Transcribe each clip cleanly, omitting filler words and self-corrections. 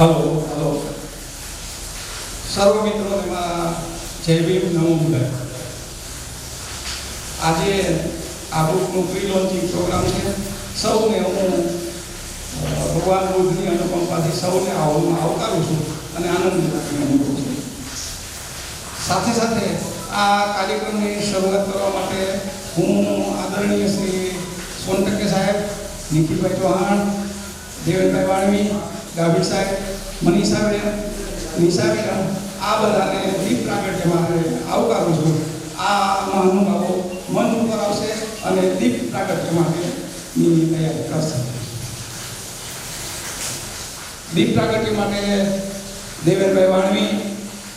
Hello hello સર્વ મિત્રોમાં જય ભીમ નમો બુદ્ધાય. આજે આ બુકનું પ્રી લોન્ચિંગ પ્રોગ્રામ છે. સૌને હું ભગવાન બુદ્ધની અનુકંપાથી સૌને આવકારું છું અને આનંદ અનુભવું છું. સાથે સાથે આ કાર્યક્રમની શરૂઆત કરવા માટે હું આદરણીય શ્રી સોનટકે સાહેબ, નિખિલભાઈ ચૌહાણ, દેવેનભાઈ વાણવી, ડાભી સાહેબ, મનીષાબેન, નિશાબેન, આ બધાને દીપ પ્રાગટ્ય માટે આવકારું છું. આ મહાનુભાવો મંચ ઉપર આવશે અને દીપ પ્રાગટ્ય માટેની તૈયારી કરશે. દીપ પ્રાગટ્ય માટે દેવેનભાઈ વાણવી,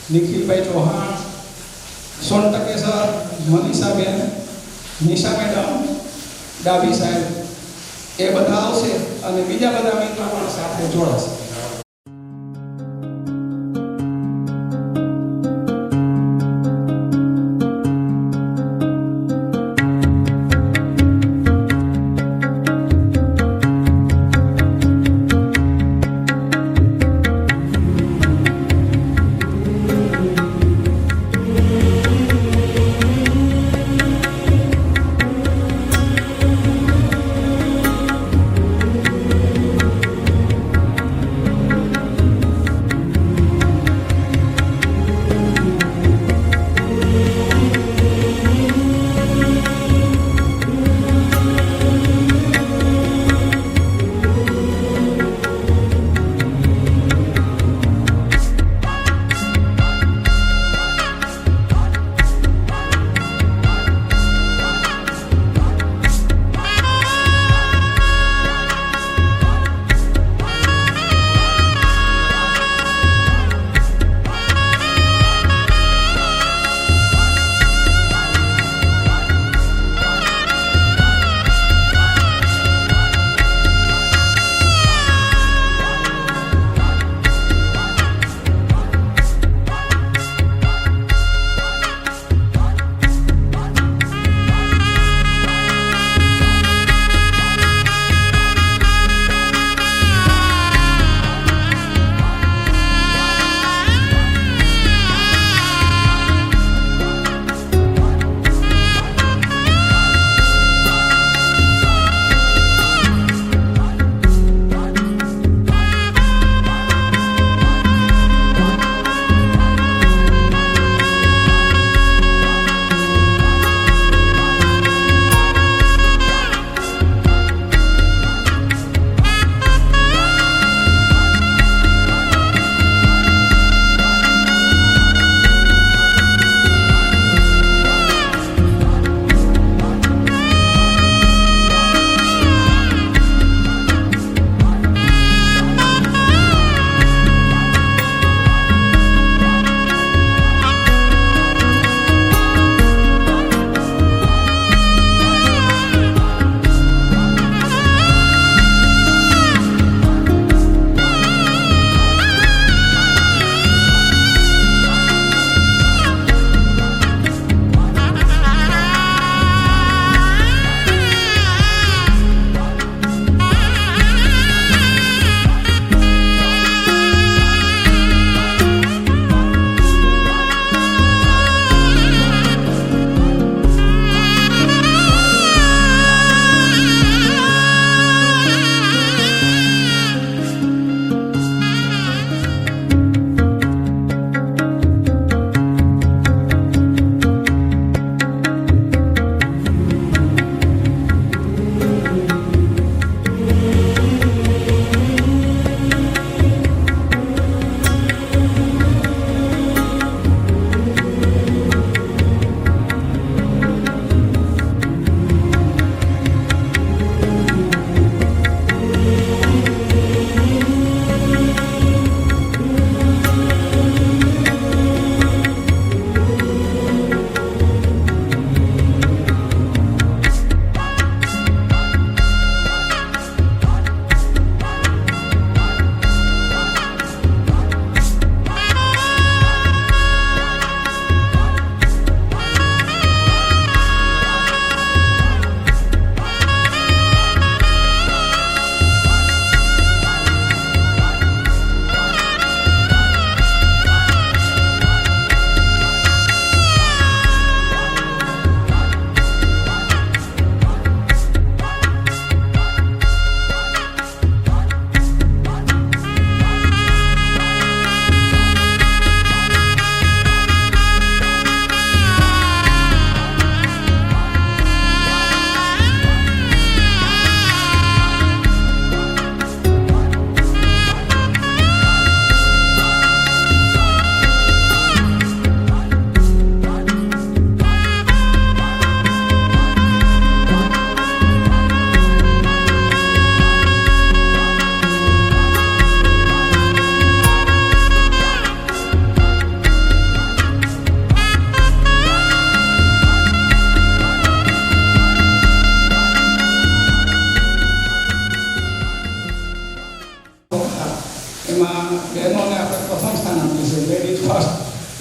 નિખિલભાઈ ચૌહાણ, સોનટકે સર, મનીષાબેન, નિશા મેડમ, ડાભી સાહેબ એ બધા આવશે અને બીજા બધા મિત્રો પણ સાથે જોડાશે.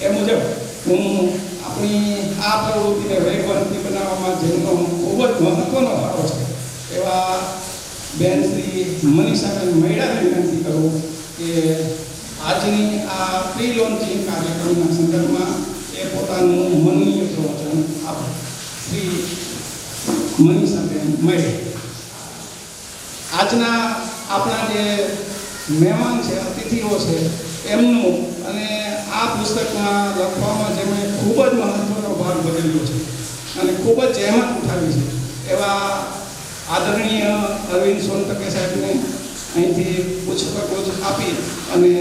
એ મુજબ હું આપણી આ પ્રવૃત્તિને વેગવંતી બનાવવામાં જેમનો ખૂબ જ મહત્વનો ફાળો છે એવા બેન શ્રી મનીષાબેન મૈડાને વિનંતી કરું કે આજની આ પ્રી લોન્ચિંગ કાર્યક્રમના સંદર્ભમાં એ પોતાનું મનનીય પ્રવચન આપે. શ્રી મનીષાબેન મૈડા. આજના આપણા જે મહેમાન છે, અતિથિઓ છે, એમનું અને આ પુસ્તકના લખવામાં જેમણે ખૂબ જ મહત્વનો ભાગ ભજવ્યો છે અને ખૂબ જ જહેમત ઉઠાવી છે એવા આદરણીય અરવિંદ સોનટકે સાહેબને અહીંથી પુષ્પગુચ્છ આપી અને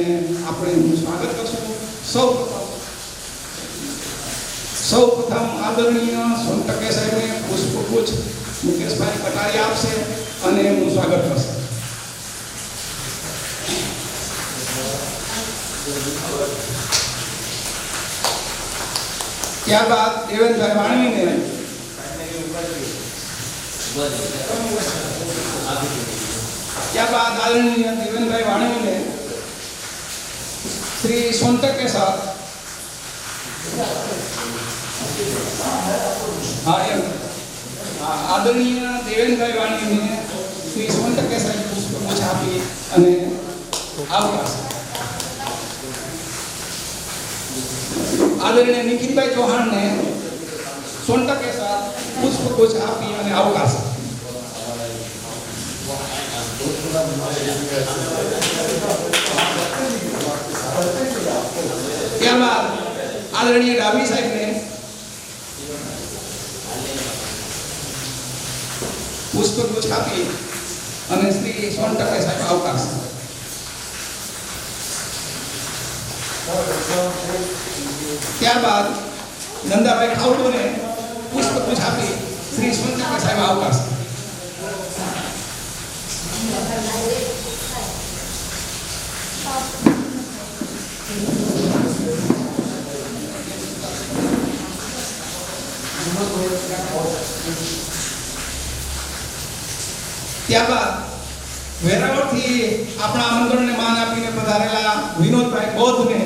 આપણે એમનું સ્વાગત કરશું. સૌ પ્રથમ આદરણીય સોનટકે સાહેબને પુષ્પગુચ્છ મુકેશભાઈ કટારી આપશે અને એમનું સ્વાગત કરશે. ત્યારબાદ દેવેનભાઈ વાણવીને આદરણીય દેવેનભાઈ વાણવીને શ્રી સોનટકે સાહેબ આદરણીય દેવેનભાઈ વાણવીને શ્રી સોનટકે સાહેબ પુષ્પગુચ્છ આપી અને આવકારશે. આદરણીય નિખિલભાઈ ચૌહાણને સોનટકે સાહેબ પુષ્પગુચ્છ આપી અને આવકારશે. ત્યારબાદ આદરણીય ડાભી સાહેબને પુષ્પગુચ્છ આપી અને શ્રી સોનટકે સાહેબ આવકારશે. ત્યારબાદ નંદાભાઈ ખાવડોને પુષ્પગુચ્છ આપી શ્રી સોનટકે સાહેબ આવકારશે. ત્યારબાદ વેરાવળથી આપણા આમંત્રણને માન આપીને પધારેલા વિનોદભાઈ બૌદ્ધને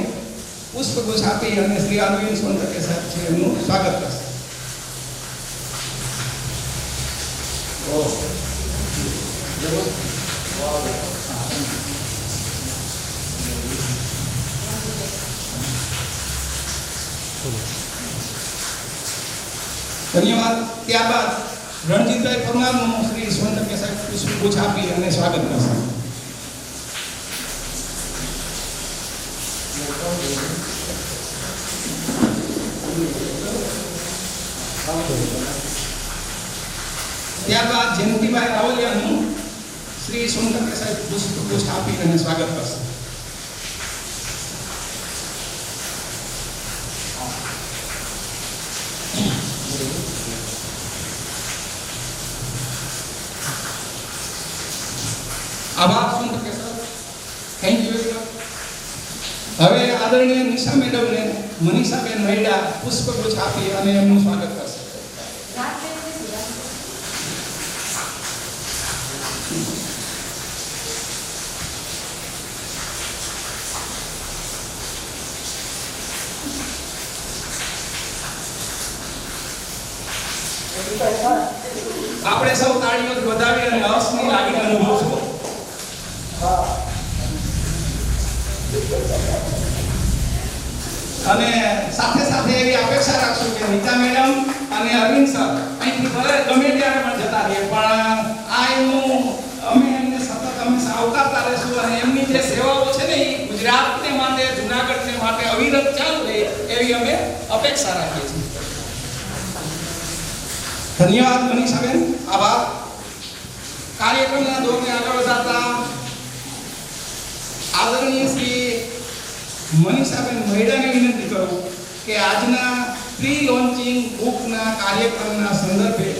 પુષ્પગુચ્છ આપી અને શ્રી અરવિંદ સોનટકે સાહેબ છે એમનું સ્વાગત કરશે. ધન્યવાદ. ત્યારબાદ રણજીતભાઈ પરમારનું શ્રી સોનટકે સાહેબ પુષ્પગુચ્છ આપી અને સ્વાગત કરશે. ત્યારબાદ જયંતિભાઈ રાવલિયાનું શ્રી સોનટકે સાહેબ પુષ્પગુચ્છ આપી અને સ્વાગત કરશે. આભાર સોનટકે સાહેબ. Thank you. હવે આદરણીય નિશા મેડમને મનીષાબેન મૈડા પુષ્પગુચ્છ આપી અને એમનું સ્વાગત કરશે. આપણે સૌ તાળીઓ વધાવી અને હર્ષની લાગણી અનુભવશું. અને સાથે સાથે એવી અપેક્ષા રાખશું કે નીતા મેડમ અને અરવિંદ સર અહીંથી ભલે ગમે ત્યારે પણ જતા રહીએ, પણ આ એમનું અમે એમને સતત હંમેશા આવકારતા રહીશું અને એમની જે સેવાઓ છે ને એ ગુજરાતને માટે, જુનાગઢને માટે અવિરત ચાલુ રહે એવી અમે અપેક્ષા રાખીએ છીએ. ધન્યવાદ મનીષાબેન. આભાર. કાર્યક્રમના દોરને આગળ વધારતા આદરણીય શ્રી મનીષાબેન મૈડાને વિનંતી કરું કે આજના પ્રી લોન્ચિંગ બુકના કાર્યક્રમના સંદર્ભે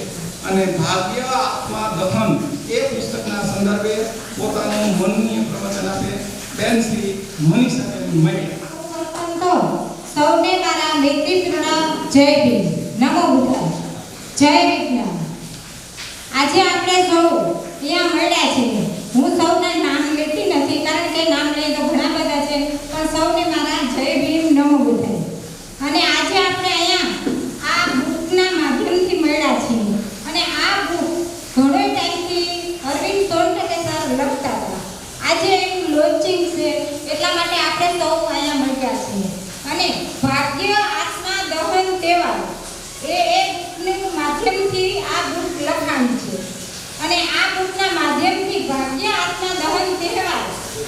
અને ભાગ્ય આત્મા દહન એ પુસ્તકના સંદર્ભે પોતાનું મનનીય પ્રવચન આપે બેન શ્રી મનીષાબેન મૈડા. સૌને મારા મૈત્રીપૂર્ણ જય ભીમ. નમો બુદ્ધાય. જય વિજ્ઞાન. આજે આપણે સૌ અહીંયા મળ્યા છીએ. હું સૌના નામ લેતી નથી કારણ કે નામ લઈએ તો ઘણા બધા છે, પણ સૌને મારા જય ભીમ નમો બુદ્ધાય. આત્મા દહન તહેવાર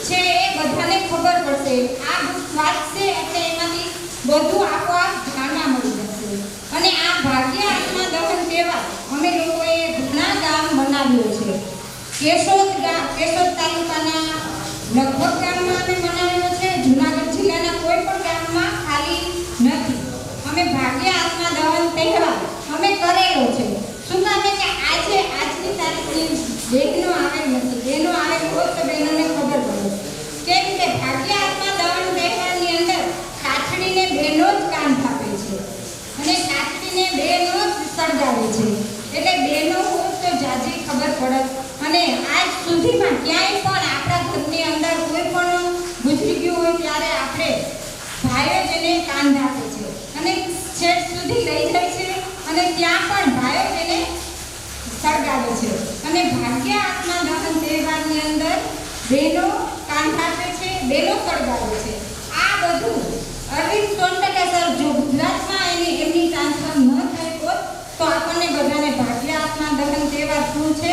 છે એ બધાને ખબર પડશે. આ બુક વાંચશે એટલે એમાંથી બધું આપોઆપ જાણવા મળી જશે. અને આ ભાગ્ય આત્મા દહન તહેવાર અમે લોકોએ ઘણા ગામ બનાવ્યો છે. કેશોદ તાલુકાના લગભગ ગામમાં અમે બનાવેલો છે. જૂનાગઢ જિલ્લાના કોઈ પણ ગામમાં ખાલી નથી. અમે ભાગ્ય આત્મા દહન તહેવાર અમે કરેલો છે. શું કામે કે આજની તારીખની બહેનો આવેલ નથી. બહેનો આવેલ હોત તો બહેનોને ખબર પડે. કેમ કે ભાગ્ય આત્મા દહન તહેવારની અંદર કાછડીને બહેનો જ કામ આપે છે અને કાછડીને બહેનો જ સળગાવે છે. એટલે બહેનો હોત તો જાજી ખબર પડે. અને આજ સુધીમાં ક્યાંય પણ આપણા ઘરની અંદર કોઈ પણ ગુજરી ગયું હોય ત્યારે આપણે ભાઈઓ જેને કાંધ આપે છે અને છેક સુધી લઈ જાય છે અને ત્યાં પણ ભાઈઓ તેને સળગાવે છે. અને ભાગ્ય આત્મા દહન તહેવારની અંદર બહેનો કાંધ આપે છે, બહેનો સળગાવે છે. આ બધું અરવિંદ સોનટકે સર જો ગુજરાતમાં એમની ટ્રાન્સફર ન થઈ હોત તો આપણને બધાને ભાગ્ય આત્મા દહન તહેવાર શું છે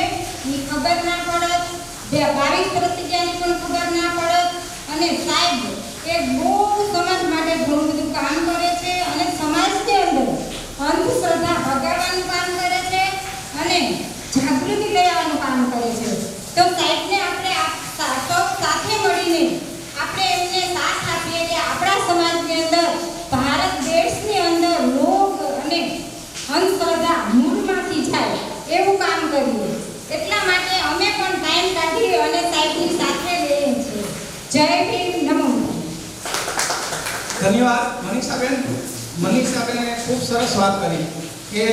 એ ખબર ના પડત. 22 પ્રતિજ્ઞાની પણ ખબર ના પડત. અને સાહેબ એક બહુ સમાજ માટે ઘણું બધું કામ કરે છે અને સમાજની અંદર અંધશ્રદ્ધા ભગાડવાનું કામ કરે છે અને જાગૃતિ લઈ આવવાનું કામ કરે છે. તો સાહેબને આપણે સૌ સાથે મળીને આપણે એમને સાથ આપીએ કે આપણા સમાજની અંદર ભારત દેશની અંદર રોગ અને અંધશ્રદ્ધા મૂળમાંથી જાય એવું કામ કરીએ. એટલા માટે અમે પણ ટાઈમ કાઢી અને સાહેબની સાથે રહીએ છીએ. જય ભીમ, નમો. ધન્યવાદ મનીષાબેને ખૂબ સરસ વાત કરી કે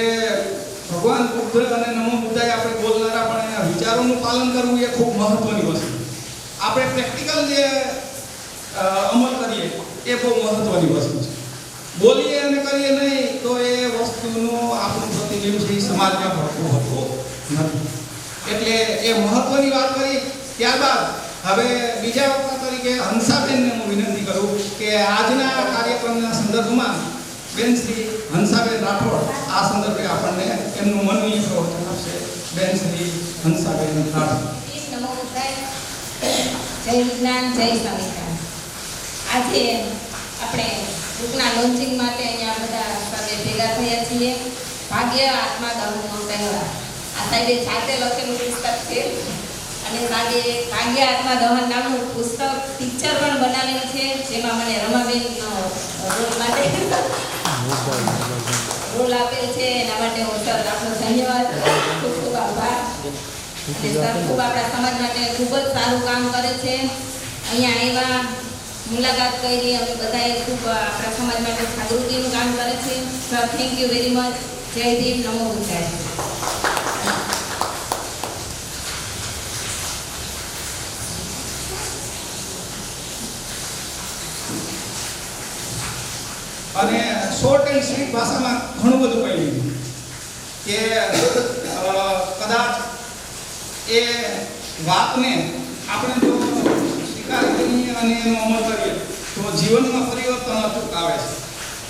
ભગવાન બુદ્ધ અને નમો બુદ્ધાએ આપણે બોલનારા પણ એના વિચારોનું પાલન કરવું એ ખૂબ મહત્વની વસ્તુ. આપણે પ્રેક્ટિકલ જે અમલ કરીએ એ બહુ મહત્વની વસ્તુ છે. બોલીએ અને કરીએ નહીં તો એ વસ્તુનું આપણું પ્રતિબિંબ છે એ સમાજમાં ભરતું હોતું નથી. એટલે એ મહત્વની વાત કરી. ત્યારબાદ હવે બીજા વખત તરીકે હંસાબેનને હું વિનંતી કરું કે આજના કાર્યક્રમના સંદર્ભમાં બેન શ્રી હંસાબેન રાઠોડ આ સંદર્ભે આપણને એમનું મનની પ્રવચન આપશે. બેન શ્રી હંસાબેન રાઠોડ. નમો બુદ્ધાય. જય વિજ્ઞાન, જય સ્વામિનારાયણ. આજે આપણે બુકના લોન્ચિંગ માટે અહીંયા બધા સાથે ભેગા થયા છીએ. ભાગ્ય આત્મા દહનનો તહેવાર આ સાહેબે જાતે લખેલું પુસ્તક છે અને સાહેબે ભાગ્ય આત્મા દહન નામનું પુસ્તક પિક્ચર પણ બનાવેલું છે જેમાં મને રમાબેન રોલ માટે રોલ આપેલ છે. એના માટે હું સર આપનો ધન્યવાદ, ખૂબ ખૂબ આભાર. અને સર ખૂબ આપણા સમાજ માટે ખૂબ જ સારું કામ કરે છે. અહીંયા આવ્યા, મુલાકાત કરી, અમે બધાએ ખૂબ આપણા સમાજ માટે જાગૃતિનું કામ કરે છે. Sir thank you very much. જય ભીમ, નમો બુદ્ધાય. અને શોર્ટ એન્ડ સ્વીટ ભાષામાં ઘણું બધું કહી લીધું કે કદાચ એ વાતને આપણે જો સ્વીકાર કરીએ અને એનો અમલ કરીએ તો જીવનમાં પરિવર્તન અચૂક આવે છે.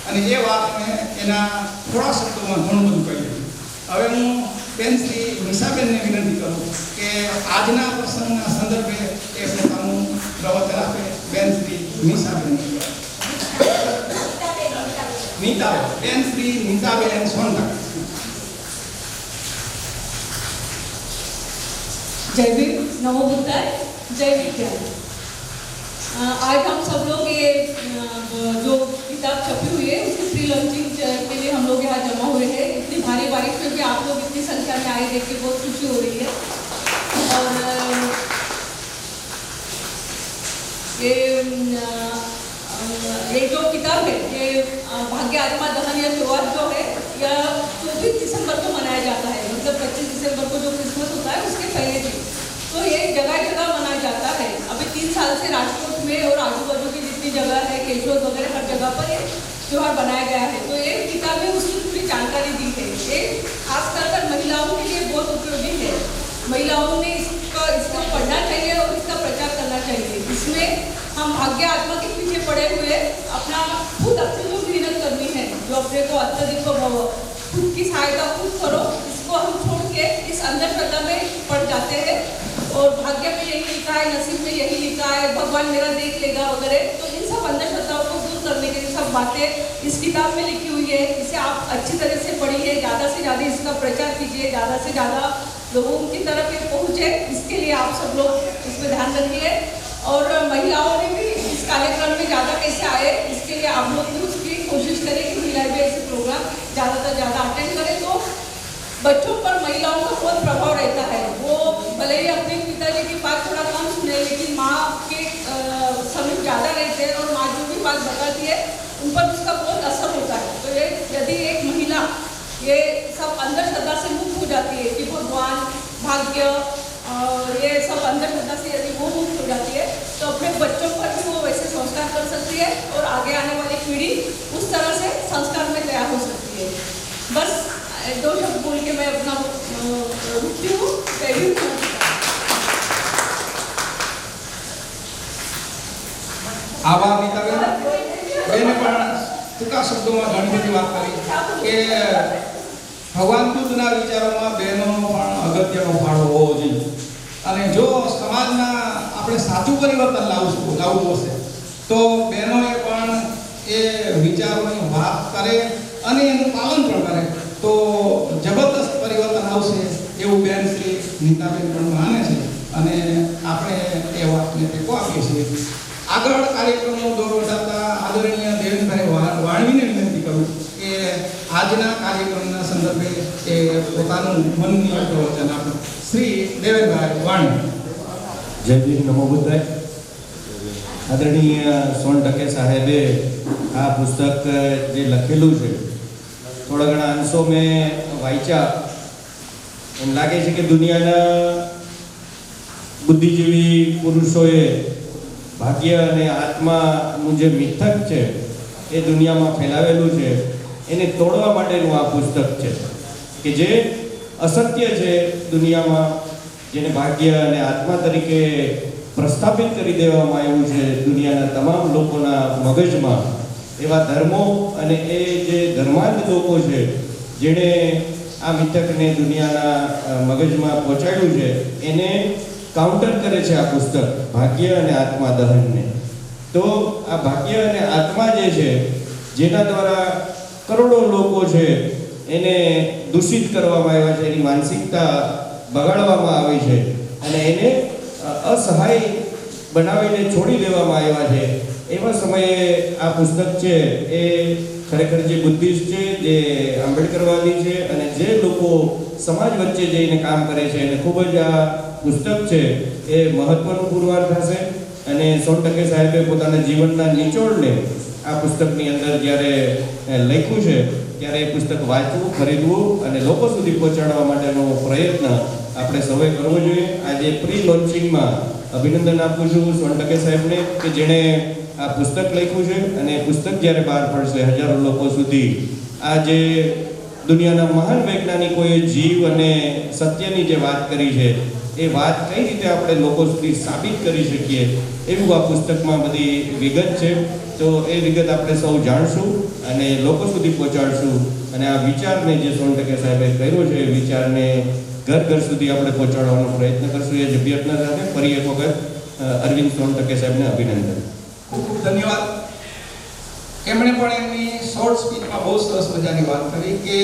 અને એ વાતને એના થોડા શબ્દોમાં ઘણું બધું કહી લીધું. હવે હું બેન શ્રી નિશાબેનને વિનંતી કરું કે આજના પ્રસંગના સંદર્ભે એ પોતાનું પ્રવચન આપે. બેન શ્રી નિશાબેન. બેન શ્રી નીતાબેન સોનટક. जय भीम, नमो बुद्धाय, जय विज्ञान। आज हम सब लोग ये जो किताब छपी हुई है उसकी प्री लॉन्चिंग के लिए हम लोग यहाँ जमा हुए हैं। इतनी भारी बारिश में भी आप लोग इतनी संख्या में आए देख के बहुत खुशी हो रही है। और ये जो किताब है ये भाग्य आत्मा दहन या त्योहार जो है यह 24 दिसंबर को मनाया जाता है। मतलब 25 दिसंबर को जो क्रिसमस होता है उसके पहले दिन तो ये जगह जगह मनाया जाता है। अभी 3 साल से राजकोट में और आजू बाजू की जितनी जगह है, केशोद वगैरह हर जगह पर ये त्योहार बनाया गया है। तो ये किताब में उसकी पूरी जानकारी दी है। ये खासकर महिलाओं के लिए बहुत उपयोगी है। महिलाओं ने इसको पढ़ना चाहिए और इसका प्रचार करना चाहिए। इसमें हम भाग्य आत्मा के पीछे पड़े हुए अपना खुद अपनी मेहनत करनी है। जो अपने को अत्यधिक खुद की सहायता खुद करो, इसको हम छोड़ के इस अंधश्रद्धा में पड़ जाते हैं और भाग्य में यही लिखा है, नसीब में यही लिखा है, भगवान मेरा देख लेगा वगैरह। तो इन सब अंधश्रद्धाओं को दूर करने के लिए सब बातें इस किताब में लिखी हुई है। इसे आप अच्छी तरह से पढ़िए, ज़्यादा से ज़्यादा इसका प्रचार कीजिए, ज़्यादा से ज़्यादा लोगों की तरफ ये पहुँचे। इसके लिए आप सब लोग इसमें ध्यान रखिए। और महिलाओं ने भी इस कार्यक्रम में ज़्यादा कैसे आए, इसके लिए आप लोग भी उसकी कोशिश करें कि महिलाएं भी ऐसे प्रोग्राम ज़्यादा से ज़्यादा अटेंड करें। तो बच्चों पर महिलाओं का बहुत प्रभाव रहता है। वो भले ही अपने पिताजी की बात थोड़ा कम सुने, लेकिन माँ के समय ज़्यादा रहते हैं और माँ जो भी बात बताती है उन पर उसका बहुत असर होता है। तो ये यदि एक महिला ये सब अंधश्रद्धा से मुक्त हो जाती है कि भगवान, भाग्य, ये सब अंधश्रद्धा से यदि वो मुक्त हो जाती है, तो अपने बच्चों पर भी वो वैसे संस्कार कर सकती है और आगे आने वाली पीढ़ी उस तरह से संस्कार में तैयार हो सकती है। बस 2 शब्द बोल के मैं अपना रुकती हूँ। આભાર નીતાબેન. બેને પણ ટૂંકા શબ્દોમાં ઘણી બધી વાત કરી કે ભગવાન બુદ્ધના વિચારોમાં બહેનોનો પણ અગત્યનો ફાળો હોવો જોઈએ. અને જો સમાજમાં આપણે સાચું પરિવર્તન લાવવું હશે તો બહેનોએ પણ એ વિચારોની વાત કરે અને એનું પાલન પણ કરે તો જબરદસ્ત પરિવર્તન આવશે એવું બેન શ્રી નીતાબેન પણ માને છે અને આપણે એ વાતને ટેકો આપીએ છીએ. આગળ કાર્યક્રમનો દોર વધારતા આદરણીય દેવેન્દ્રભાઈ વાણવીને વિનંતી કરું કે આજના કાર્યક્રમના સંદર્ભે એ પોતાનું મનની પ્રવચન આપે. શ્રી દેવેન્દ્રભાઈ વાણી. જય ભીમ, નમો બુદ્ધાય. આદરણીય સોન ટકે સાહેબે આ પુસ્તક જે લખેલું છે થોડા ઘણા અંશો મેં વાંચ્યા. એમ લાગે છે કે દુનિયાના બુદ્ધિજીવી પુરુષોએ ભાગ્ય અને આત્માનું જે મિથક છે એ દુનિયામાં ફેલાવેલું છે એને તોડવા માટેનું આ પુસ્તક છે કે જે અસત્ય છે દુનિયામાં, જેને ભાગ્ય અને આત્મા તરીકે પ્રસ્થાપિત કરી દેવામાં આવ્યું છે દુનિયાના તમામ લોકોના મગજમાં. એવા ધર્મો અને એ જે ધર્માંધ લોકો છે જેણે આ મિથકને દુનિયાના મગજમાં પહોંચાડ્યું છે એને કાઉન્ટર કરે છે આ પુસ્તક ભાગ્ય અને આત્મા દહનને. તો આ ભાગ્ય અને આત્મા જે છે જેના દ્વારા કરોડો લોકો છે એને દૂષિત કરવામાં આવ્યા છે, એની માનસિકતા બગાડવામાં આવી છે અને એને અસહાય બનાવીને છોડી દેવામાં આવ્યા છે. એવા સમયે આ પુસ્તક છે એ ખરેખર જે બુદ્ધિસ્ટ છે, જે આંબેડકરવાદી છે અને જે લોકો સમાજ વચ્ચે જઈને કામ કરે છે એને ખૂબ જ આ પુસ્તક છે એ મહત્વનું પુરવાર થશે. અને સોન ટકે સાહેબે પોતાના જીવનના નિચોડને આ પુસ્તકની અંદર જ્યારે લખ્યું છે ત્યારે એ પુસ્તક વાંચવું, ખરીદવું અને લોકો સુધી પહોંચાડવા માટેનો પ્રયત્ન આપણે સૌએ કરવો જોઈએ. આજે પ્રી લોન્ચિંગમાં અભિનંદન આપું છું સોન ટકે સાહેબને કે જેણે આ પુસ્તક લખ્યું છે અને પુસ્તક જ્યારે બહાર પડશે હજારો લોકો સુધી આ જે દુનિયાના મહાન વૈજ્ઞાનિકોએ જીવ અને સત્યની જે વાત કરી છે એ વાત કઈ રીતે આપણે લોકો સુધી સાબિત કરી શકીએ એવું આ પુસ્તકમાં બધી વિગત છે. તો એ વિગત આપણે સૌ જાણશું અને લોકો સુધી પહોંચાડશું અને આ વિચારને જે સોન ટકે સાહેબે કર્યો છે એ વિચારને ઘર ઘર સુધી આપણે પહોંચાડવાનો પ્રયત્ન કરશું. એ જ અભ્યર્થના સાથે ફરી એક વખત અરવિંદ સોન ટકે સાહેબને અભિનંદન. ખૂબ ખૂબ ધન્યવાદ. એમણે પણ એમની શોર્ટ સ્પીચમાં બહુ સરસ મજાની વાત કરી કે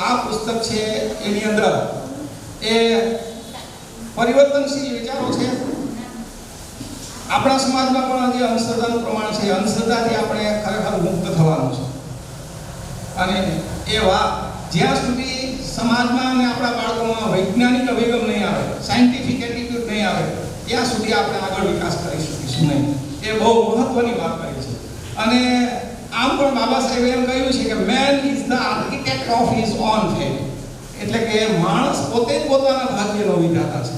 આ પુસ્તક છે એની અંદર એ પરિવર્તનશીલ વિચારો છે. આપણા સમાજમાં પણ જે અંધશ્રદ્ધાનું પ્રમાણ છે, અંધશ્રદ્ધાથી આપણે ખરેખર મુક્ત થવાનું છે અને એ વાત જ્યાં સુધી સમાજમાં અને આપણા બાળકોમાં વૈજ્ઞાનિક અભિગમ નહીં આવે, સાયન્ટિફિક એટીટ્યુડ નહીં આવે ત્યાં સુધી આપણે આગળ વિકાસ કરી શકીશું નહીં. એ બહુ મહત્વની વાત કરી છે. અને આમ પણ બાબા સાહેબે એમ કહ્યું છે કે main is the architect of his own fat. એટલે કે માણસ પોતે જ પોતાના ભાગ્યનો વિધાતા છે.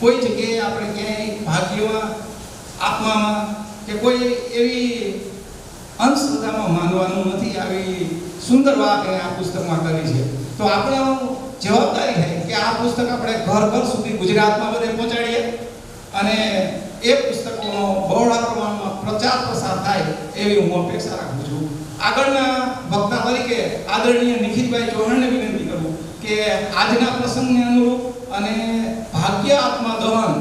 કોઈ જગ્યાએ આપણે ક્યાંય ભાગ્યમાં, આત્મામાં કે કોઈ એવી અંધશ્રદ્ધામાં માનવાનું નથી. આવી સુંદર વાત એને આ પુસ્તકમાં કરી છે. તો આપણે જવાબદારી છે કે આ પુસ્તક આપણે ઘર ઘર સુધી ગુજરાતમાં બધે પહોંચાડીએ અને એ પુસ્તકોનો બહોળા પ્રમાણમાં પ્રચાર પ્રસાર થાય એવી હું અપેક્ષા રાખું છું. આગળના વક્તા તરીકે આદરણીય નિખિલભાઈ ચૌહાણને વિનંતી કરું કે આજના પ્રસંગને અનુરૂપ અને ભાગ્ય આત્મા દહન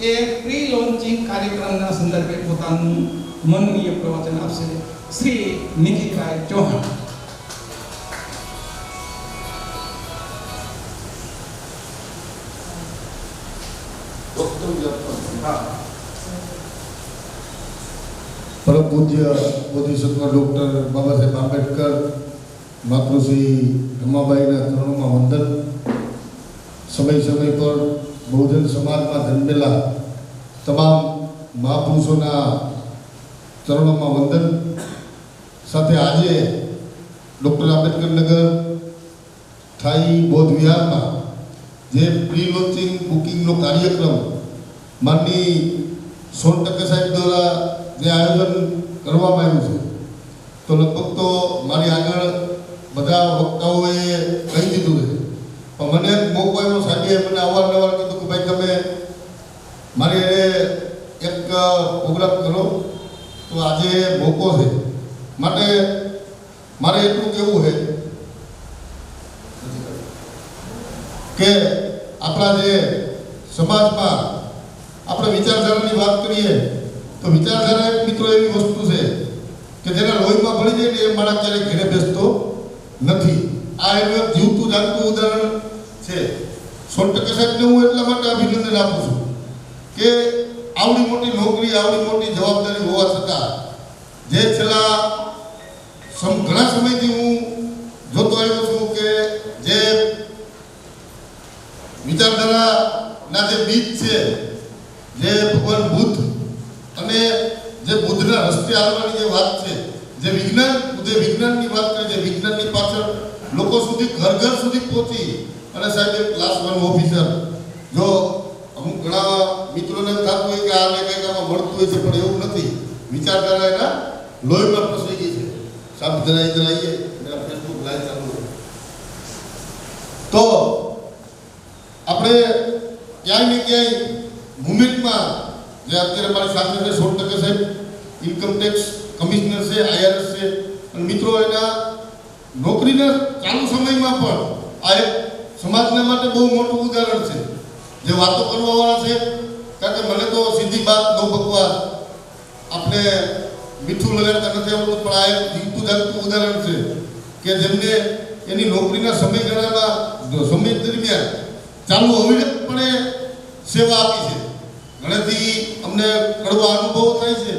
એ પ્રી લોન્ચિંગ કાર્યક્રમના સંદર્ભે પોતાનું મનનીય પ્રવચન આપશે શ્રી નિકિતભાઈ ચૌહાણ. પરમ પૂજ્ય બોધિસત્વ ડૉક્ટર બાબા સાહેબ આંબેડકર માતૃશ્રી રમાબાઈના ચરણોમાં વંદન. સમય પર બહુજન સમાજમાં જન્મેલા તમામ મહાપુરુષોના ચરણોમાં વંદન. સાથે આજે ડૉક્ટર આંબેડકર નગર સ્થાયી બૌદ્ધ વિહારમાં જે પ્રી લોન્ચિંગ બુકિંગનો કાર્યક્રમ માનની 100% સાહેબ દ્વારા જે આયોજન કરવામાં આવ્યું છે, તો લગભગ તો મારી આગળ બધા વક્તાઓએ કહી દીધું છે, પણ મને મોકો આવ્યો. સાહેબે મને અવારનવાર કીધું કે ભાઈ તમે મારે એક પ્રોગ્રામ કરો, તો આજે મોકો છે. માટે મારે એટલું કહેવું છે કે આપણા જે સમાજમાં આપણે વિચારધારાની વાત કરીએ તો વિચારધારા એક મિત્રો એવી વસ્તુ છે કે જેના લોહીમાં ભળી જાય ને એ માણસ ક્યારેય ઘરે બેસતો નથી. આ એનું એક જીવતું જાગતું ઉદાહરણ છે. 100% સાહેબને હું એટલા માટે અભિનંદન આપું છું કે આવડી મોટી નોકરી, આવડી મોટી જવાબદારી હોવા છતાં જે છેલ્લા ઘણા સમયથી હું જોતો આવ્યો છું કે જે વિચારધારાના જે બીજ છે, જે ભગવાન બુદ્ધ અને જે બુદ્ધના રસ્તે આવવાની જે વાત છે, જે વિજ્ઞાનની વાત કરે, જે વિજ્ઞાનની પાછળ લોકો સુધી ઘર સુધી પહોંચી અને સાહેબ એક ક્લાસ 1 ઓફિસર. જો અમુક ઘણા મિત્રોને થતું હોય કે આને કંઈક આમાં મળતું હોય છે, પણ એવું નથી. વિચારધારા એના લોહીમાં પ્રસરી ગઈ છે. સાહેબ જણાઈએ મેરા ફેસબુક લાઈવ ચાલુ હોય તો આપણે ક્યાંય ને ક્યાંય મુમેન્ટમાં જે અત્યારે મારી સાથે છે 100% સાહેબ ઇન્કમ ટેક્સ કમિશનર છે, IRS છે, અને મિત્રો એના નોકરીના ચાલુ સમયમાં પણ આ એક સમાજના માટે બહુ મોટું ઉદાહરણ છે. જે વાતો કરવાવાળા છે, કારણ કે મને તો સીધી વાત નો બકવાસ આપણે મીઠું લગાડતા નથી આવડતું, પણ આ એક જીવતું જાગતું ઉદાહરણ છે કે જેમને એની નોકરીના સમયગાળામાં સમય દરમિયાન ચાલુ અવિરતપણે સેવા આપી છે. ઘણેથી અમને કડવા અનુભવો થાય છે,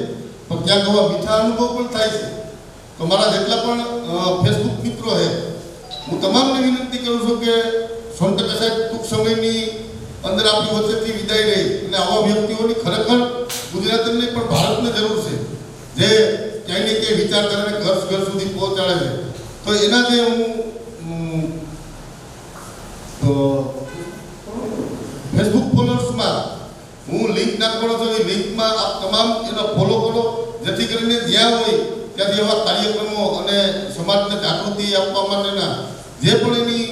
પણ ક્યાંક આવા મીઠા અનુભવ પણ થાય છે. તો મારા જેટલા પણ ફેસબુક મિત્રો છે, હું તમામને વિનંતી કરું છું કે 100% સાહેબ ટૂંક સમયની અંદર આપણી વચ્ચેથી વિદાય રહી અને આવા વ્યક્તિઓની ખરેખર ગુજરાતને પણ ભારતને જરૂર છે, જે ક્યાંય ને ક્યાંય વિચારધારાને ઘર સુધી પહોંચાડે છે. તો એના જે હું ફેસબુક ફોલોઅર્સમાં હું લિંક નાખવાનો છું. એ લિંકમાં આપ તમામ એનો ફોલો કરો, જેથી કરીને જ્યાં હોય ત્યાંથી એવા કાર્યક્રમો અને સમાજને જાગૃતિ આપવા માટેના જે પણ એની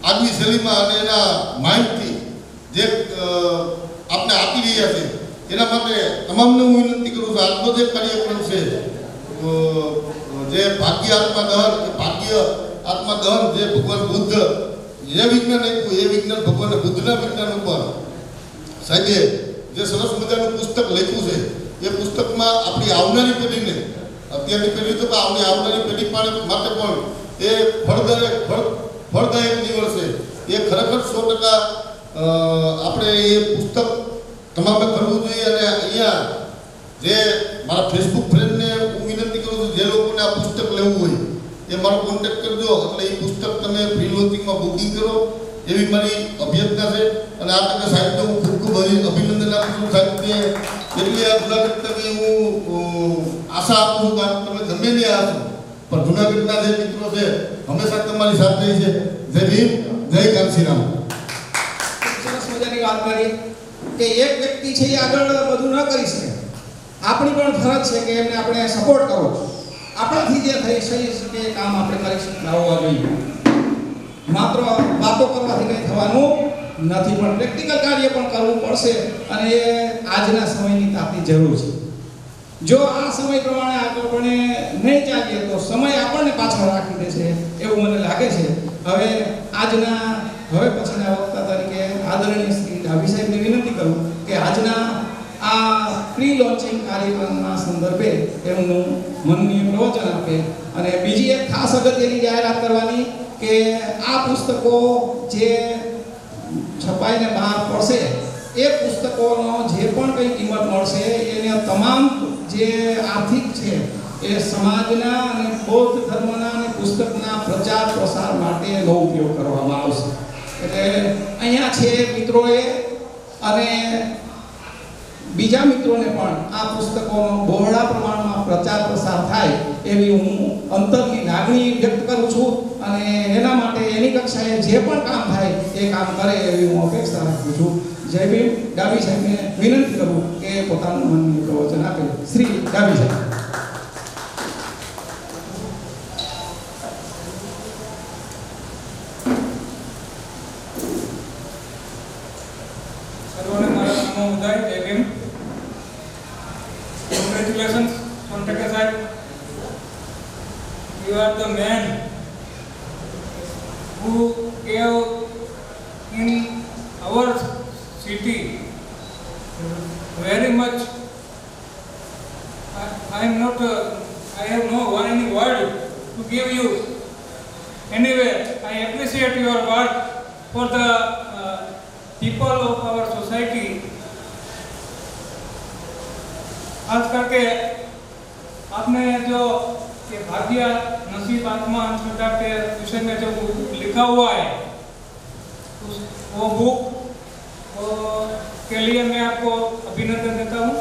આગવી શૈલીમાં અને એના માઇન્ડથી જે આપને આપી રહ્યા છે, એના માટે તમામને હું વિનંતી કરું છું. આજનો જે કાર્યક્રમ છે, જે ભાગ્ય આત્મા દહન જે ભગવાન બુદ્ધ જે વિજ્ઞાન આપ્યું, એ વિજ્ઞાન ભગવાન બુદ્ધના વિજ્ઞાન ઉપર સાહેબે જે સરસ મજાનું પુસ્તક લખ્યું છે, એ પુસ્તકમાં આપણી આવનારી પેઢીને, અત્યારની પેઢી તો આવનારી પેઢી માટે પણ એ ફળદાયક નીવડશે. એ ખરેખર 100% આપણે એ પુસ્તક તમામે કરવું જોઈએ. અને અહીંયા જે મારા ફેસબુક ફ્રેન્ડને હું વિનંતી કરું છું, જે લોકોને આ પુસ્તક લેવું હોય એ મારો કોન્ટેક્ટ કરજો, એટલે એ પુસ્તક તમે પ્રી લોન્ચિંગમાં બુકિંગ કરો એવી મારી અભ્યર્થના છે. અને આ તકે સાહેબને હું ખૂબ અભિનંદન આપું છું. સાહેબને એટલી આ જૂનાગઢની હું આશા આપું છું કે તમે ગમે ને આ છો, પણ જૂનાગઢના જે મિત્રો છે હંમેશા તમારી સાથે છે. જય ભીમ, જય કાંશીરામ. સરસ મજાની વાત કરી કે એક વ્યક્તિ છે એ આગળ બધું ન કરી શકે. આપણી પણ ફરજ છે કે એમને આપણે સપોર્ટ કરવો. આપણાથી જે થઈ શકે કામ આપણે કરી શકતા હોવા જોઈએ. માત્ર વાતો કરવાથી કંઈ થવાનું નથી, પણ પ્રેક્ટિકલ કાર્ય પણ કરવું પડશે. અને એ આજના સમયની તાતી જરૂર છે. જો આ સમય પ્રમાણે આપણે નહીં ચાલીએ તો સમય આપણને પાછળ રાખી દેશે એવું મને લાગે છે. હવે આજના હવે પછીના વક્તા તરીકે આદરણીય શ્રી ડાભી સાહેબને વિનંતી કરું કે આજના આ પ્રી લોન્ચિંગ કાર્યક્રમના સંદર્ભે એમનું મનની પ્રવચન આપે. અને બીજી એક ખાસ અગત્યની જાહેરાત કરવાની કે આ પુસ્તકો જે છપાઈને બહાર પડશે એ પુસ્તકોનો જે પણ કંઈ કિંમત મળશે એને તમામ જે આર્થિક છે એ સમાજના અને બૌદ્ધ ધર્મના અને પુસ્તકના પ્રચાર પ્રસાર માટેનો ઉપયોગ કરવામાં આવશે. એટલે અહીંયા છે મિત્રોએ અને બીજા મિત્રોને પણ આ પુસ્તકોનો બહોળા પ્રમાણમાં પ્રચાર પ્રસાર થાય એવી હું અંતરની લાગણી વ્યક્ત કરું છું. અને એના માટે એની કક્ષાએ જે પણ કામ થાય એ કામ કરે એવી હું અપેક્ષા રાખું છું. જય ભીમ. ડાભી સાહેબને વિનંતી કરું કે પોતાનું મનની પ્રવચન આપે. શ્રી ડાભી સાહેબ. સર્વોને મારા નમો બુદ્ધાય. જય Bhim. Congratulations, Sontake sahib. You are the man who gave in our city very much. I am not. I have no any word to give you. Anyway, I appreciate your work for the people of our society. खास करके आपने जो ये भाग्य नसीब आत्मा अंधश्रद्धा के विषय में जो लिखा हुआ है वो बुक के लिए मैं आपको अभिनंदन देता हूँ.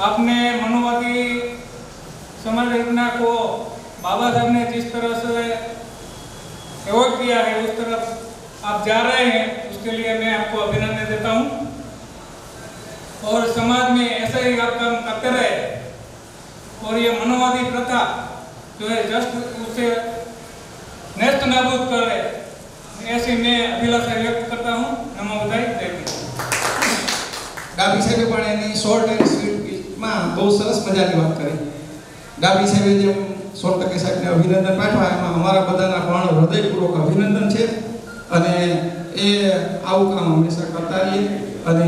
आपने मनुवादी समाज रचना को बाबा साहब ने जिस तरह से एवॉर्ड किया है उस तरफ आप जा रहे हैं, उसके लिए मैं आपको अभिनंदन देता हूँ. और समाज में ऐसे ही आप काम करते रहे और ये मनोवादी प्रथा जो है जस्ट उसे नष्ट नाबूद करे ऐसी मैं अभिलाषा व्यक्त करता हूँ. नमो बुद्धाय. जय भीम. ડાભી સાહેબે પણ એની શોર્ટ એન્ડ સ્વીટમાં બહુ સરસ મજાની વાત કરી. ડાભી સાહેબે જેમ સોનટકે સાહેબને અભિનંદન પાઠવા એમાં અમારા બધાના પણ હૃદયપૂર્વક અભિનંદન છે. અને એ આવું કામ હંમેશા કરતા રહીએ અને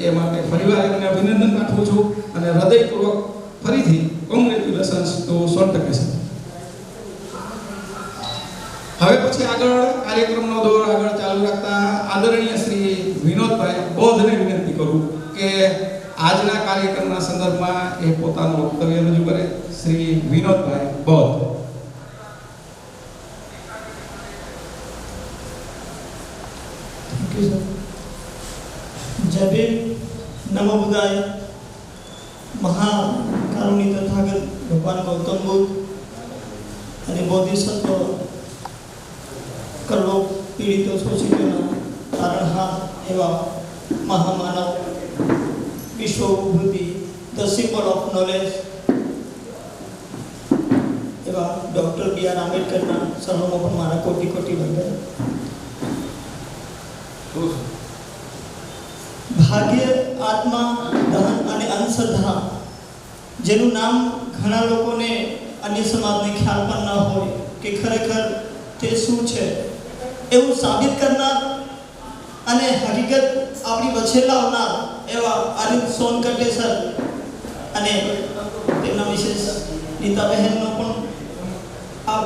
એ માટે ફરીવાર એમને અભિનંદન પાઠવું છું. અને હૃદયપૂર્વક ફરીથી કોંગ્રેચ્યુલેશન્સ ટુ સોનટકે સાહેબ. હવે પછી આગળ કાર્યક્રમનો દોર આગળ ચાલુ રાખતા આદરણીય શ્રી વિનોદભાઈ બોધને વિનંતી કરું કે આજના કાર્યક્રમના સંદર્ભમાં એ પોતાનું વક્તવ્ય રજૂ કરે. શ્રી વિનોદભાઈ બોધ. जय भीम. नमो बुद्धाय. महाकारुणी तथागत भगवान गौतम बुद्ध અને બોધિસત્વ કરોડો પીડિતો શોષિતોના તારણહાર એવા મહામાનવ વિશ્વ વિભૂતિ ધ સિમ્બોલ ઓફ નોલેજ એવા ડૉક્ટર બી.આર. આંબેડકરના શરણોમાં પણ મારા કોટી કોટી વંદન. ભાગ્ય, આત્મા, દહન અને અંધશ્રદ્ધા જેનું નામ ઘણા લોકોને અન્ય સમાજને ખ્યાલ પણ ન હોય કે ખરેખર તે શું છે એવું સાબિત કરનાર અને હકીકત આપણી વચ્ચે લાવનાર એવા અરવિંદ સોનટકે સર અને તેમના વિશેષ નીતાબહેનનો પણ આ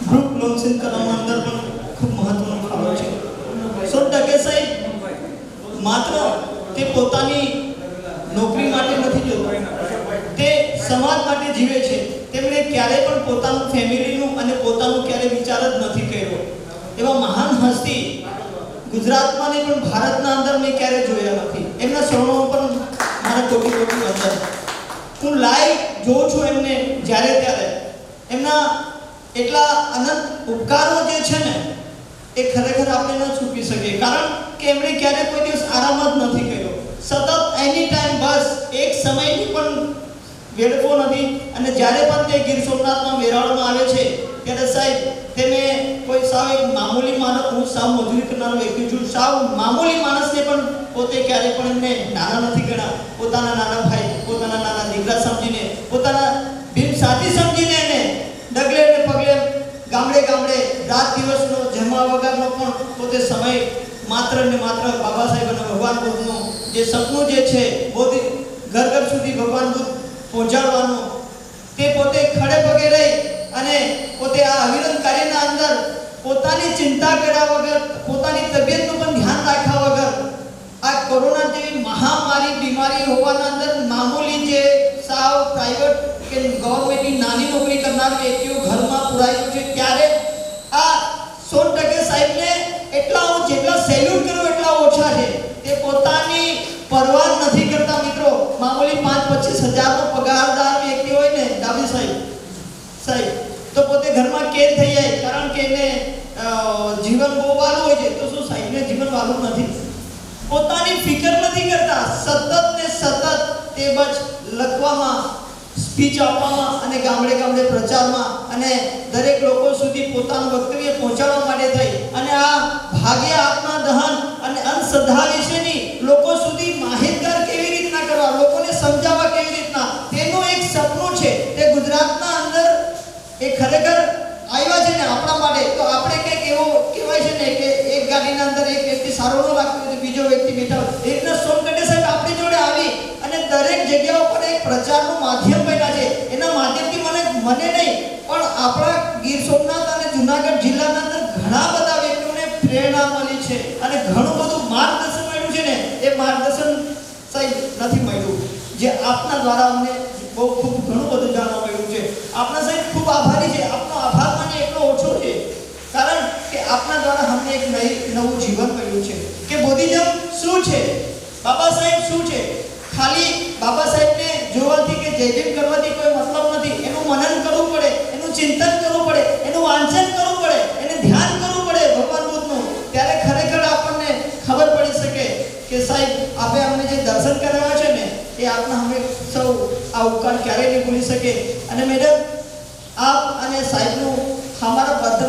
ગ્રુપ લોન્ચિંગ કરવામાં અંદર પણ ખૂબ મહત્વનો ફાળો છે. સોનટકે સાહેબ માત્ર તે પોતાની નોકરી માટે નથી જોતો, તે સમાજ માટે જીવે છે. તેમણે ક્યારે પણ પોતાનું ફેમિલીનું અને પોતાનું ક્યારે વિચાર જ નથી કર્યો. એવા મહાન હસ્તી ગુજરાતમાં નહીં પણ ભારતના અંદર મેં ક્યારે જોયા નથી. એમના શરણોમાં પણ મારા કોટી કોટી વંદન. હું લાઈવ જોઉં છું એમને જ્યારે ત્યારે. એમના એટલા અનંત ઉપકારો જે છે ને એ ખરેખર આપણે ન ચૂકી શકીએ. કારણ કે એમણે ક્યારે કોઈ દિવસ આરામ જ નથી કર્યો. સતત એની ટાઈમ બસ એક સમયની પણ વેડફો નથી. અને જ્યારે પણ તે ગીર સોમનાથમાં વેરાવળમાં આવે છે ત્યારે સાહેબ તેને કોઈ સાવ એક મામૂલી માણસ, હું સાવ મજૂરી કરનારો વ્યક્તિ છું, સાવ મામૂલી માણસને પણ પોતે ક્યારે પણ એમને નાના નથી ગણ્યા. પોતાના નાના ભાઈ, પોતાના નાના દીકરા સમજીને, પોતાના ભીમ સાથી સમજીને એને ડગલે ને પગલે ગામડે ગામડે રાત દિવસનો જમવા વગરનો પણ પોતે સમય માત્ર ને માત્ર બાબા સાહેબ અને ભગવાન બુદ્ધનું જે સપનું જે છે બોધિ ઘર ઘર સુધી ભગવાન બુદ્ધ પહોંચાડવાનું, તે પોતે ખડે પગે રહી અને પોતે આ અવિરત કાર્યના અંદર પોતાની ચિંતા કર્યા વગર, પોતાની તબિયતનું પણ ધ્યાન રાખ્યા વગર આ કોરોના જેવી મહામારી બીમારી હોવાના અંદર મામૂલી જે સાવ પ્રાઇવેટ કે ગવર્મેન્ટની નાની નોકરી કરનાર વ્યક્તિઓ ઘરમાં પુરાયું છે, ત્યારે આ 100% સાહેબને એટલા હું જેટલા સેલ્યુટ કરું એટલા ઓછા છે. તે પોતાની પરવા નથી કરતા મિત્રો. મામૂલી 5-25 હજારનો પગારદાર વ્યક્તિ હોય ને ડાબી સાહેબ તો પોતે ઘરમાં કેદ થઈ જાય, કારણ કે એને જીવન બહુ વાલું હોય છે. તો શું સાહેબને જીવન વાલું નથી? પોતાની ફિકર નથી કરતા, સતત ને સતત તે બચ લખવામાં, સ્પીચ આપવામાં અને ગામડે ગામડે પ્રચારમાં અને દરેક લોકો સુધી પોતાનું વક્તવ્ય પહોંચાડવા માટે થઈ અને આ ભાગ્ય આત્મા દહન અને અંધશ્રદ્ધા વિશેની લોકો સુધી માહિતગાર કેવી રીતના કરવા, લોકોને સમજાવવા કેવી રીતના, તેનું એક સપનું છે. તે ગુજરાતના અંદર એ ખરેખર આવ્યા છે ને આપણા માટે. તો આપણે કંઈક એવો કહેવાય છે ને કે એક ગાડીના અંદર એક વ્યક્તિ સારો ન લાગતો હોય તો બીજો વ્યક્તિ બેઠા હોય, એ રીતના સોનકટે સાહેબ આપણી જોડે આવી અને દરેક જગ્યા ઉપર એક પ્રચારનું માધ્યમ બન્યા છે. એના માધ્યમથી મને નહીં પણ આપણા ગીર સોમનાથ અને જુનાગઢ જિલ્લાના અંદર ઘણા બધા વ્યક્તિઓને પ્રેરણા મળી છે અને ઘણું બધું માર્ગદર્શન મળ્યું છે ને. એ માર્ગદર્શન સાહેબ નથી મળ્યું જે આપના દ્વારા અમને બહુ ખૂબ ઘણું બધું જાણવા મળ્યું છે. આપના સાહેબ ખૂબ આભારી છે. આપનો આભાર માને એટલો ઓછો છે, કારણ કે આપના દ્વારા અમને એક નવું જીવન મળ્યું છે કે બુદ્ધિઝમ શું છે, બાબા સાહેબ શું છે. ખાલી બાબા સાહેબને જોવાથી કે જય ભીમ કરવાથી કોઈ મતલબ નથી. એનું મનન કરવું પડે, એનું ચિંતન કરવું પડે, એનું વાંચન કરવું પડે, એને ધ્યાન કરવું પડે ભગવાન બુદ્ધનું. ત્યારે ખરેખર આપણને ખબર પડી શકે કે સાહેબ આપણે અમને જે દર્શન કરાવ્યા છે ને એ આપના અમે સૌ આ ઉપકાર ક્યારેય નહીં ભૂલી શકે. અને મેડમ આપ અને સાહેબનું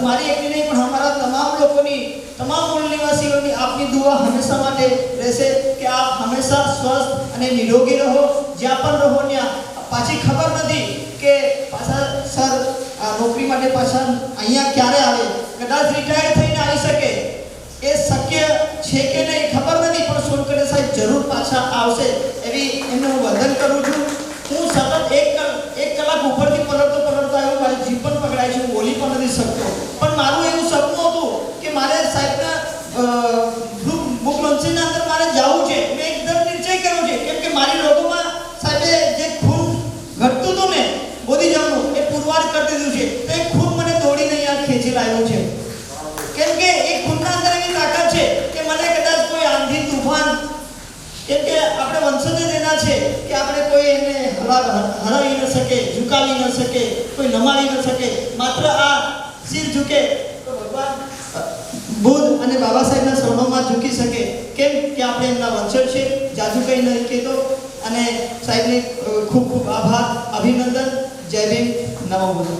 મારી એકલી નહીં પણ અમારા તમામ લોકોની, તમામ મૂળ નિવાસીઓની આપની દુઆ હંમેશા માટે રહેશે કે આપ હંમેશા સ્વસ્થ અને નિરોગી રહો. જ્યાં પણ રહો ત્યાં પાછી ખબર નથી કે પાછા સર નોકરી માટે પાછા અહીંયા ક્યારે આવે, કદાચ રિટાયર થઈને આવી શકે, એ શક્ય છે કે નહીં ખબર નથી, પણ સોનકટે સાહેબ જરૂર પાછા આવશે એવી એમને હું વંદન કરું છું. હું સતત એક કલાક ઉપરથી પલટતો આવ્યો, મારી જીભ પણ પકડાય છે, હું બોલી પણ નથી શકતો. પણ મારું એવું સપનું હતું કે મારે સાહેબના બુક લોન્ચિંગના અંદર મારે જવું છે. મેં એકદમ નિશ્ચય કર્યો છે કેમ કે મારી લોકોમાં સાહેબે જે ખૂન ઘટતું હતું ને બુદ્ધિઝમનું એ પુરવાર કરી દીધું છે. તો એ ખૂન મને દોડીને અહીંયા ખેંચી લાવ્યો છે, કેમ કે એ ખૂનના અંદર એવી તાકાત છે કે મને કદાચ કોઈ આંધી તુફાન, કેમ કે આપણે વંશજ એના છે કે આપણે કોઈ એને હરાવી ન શકે, ઝુકાવી ન શકે, કોઈ નમાવી ન શકે. માત્ર આ શિર ઝૂકે તો ભગવાન બુદ્ધ અને બાબા સાહેબના શરણોમાં ઝૂકી શકે. કેમ કે આપણે એમના વંશજ છે. જાજુ કંઈ નહીં કહેતો અને સાહેબને ખૂબ ખૂબ આભાર, અભિનંદન. જય ભીમ, નમો બુદ્ધ.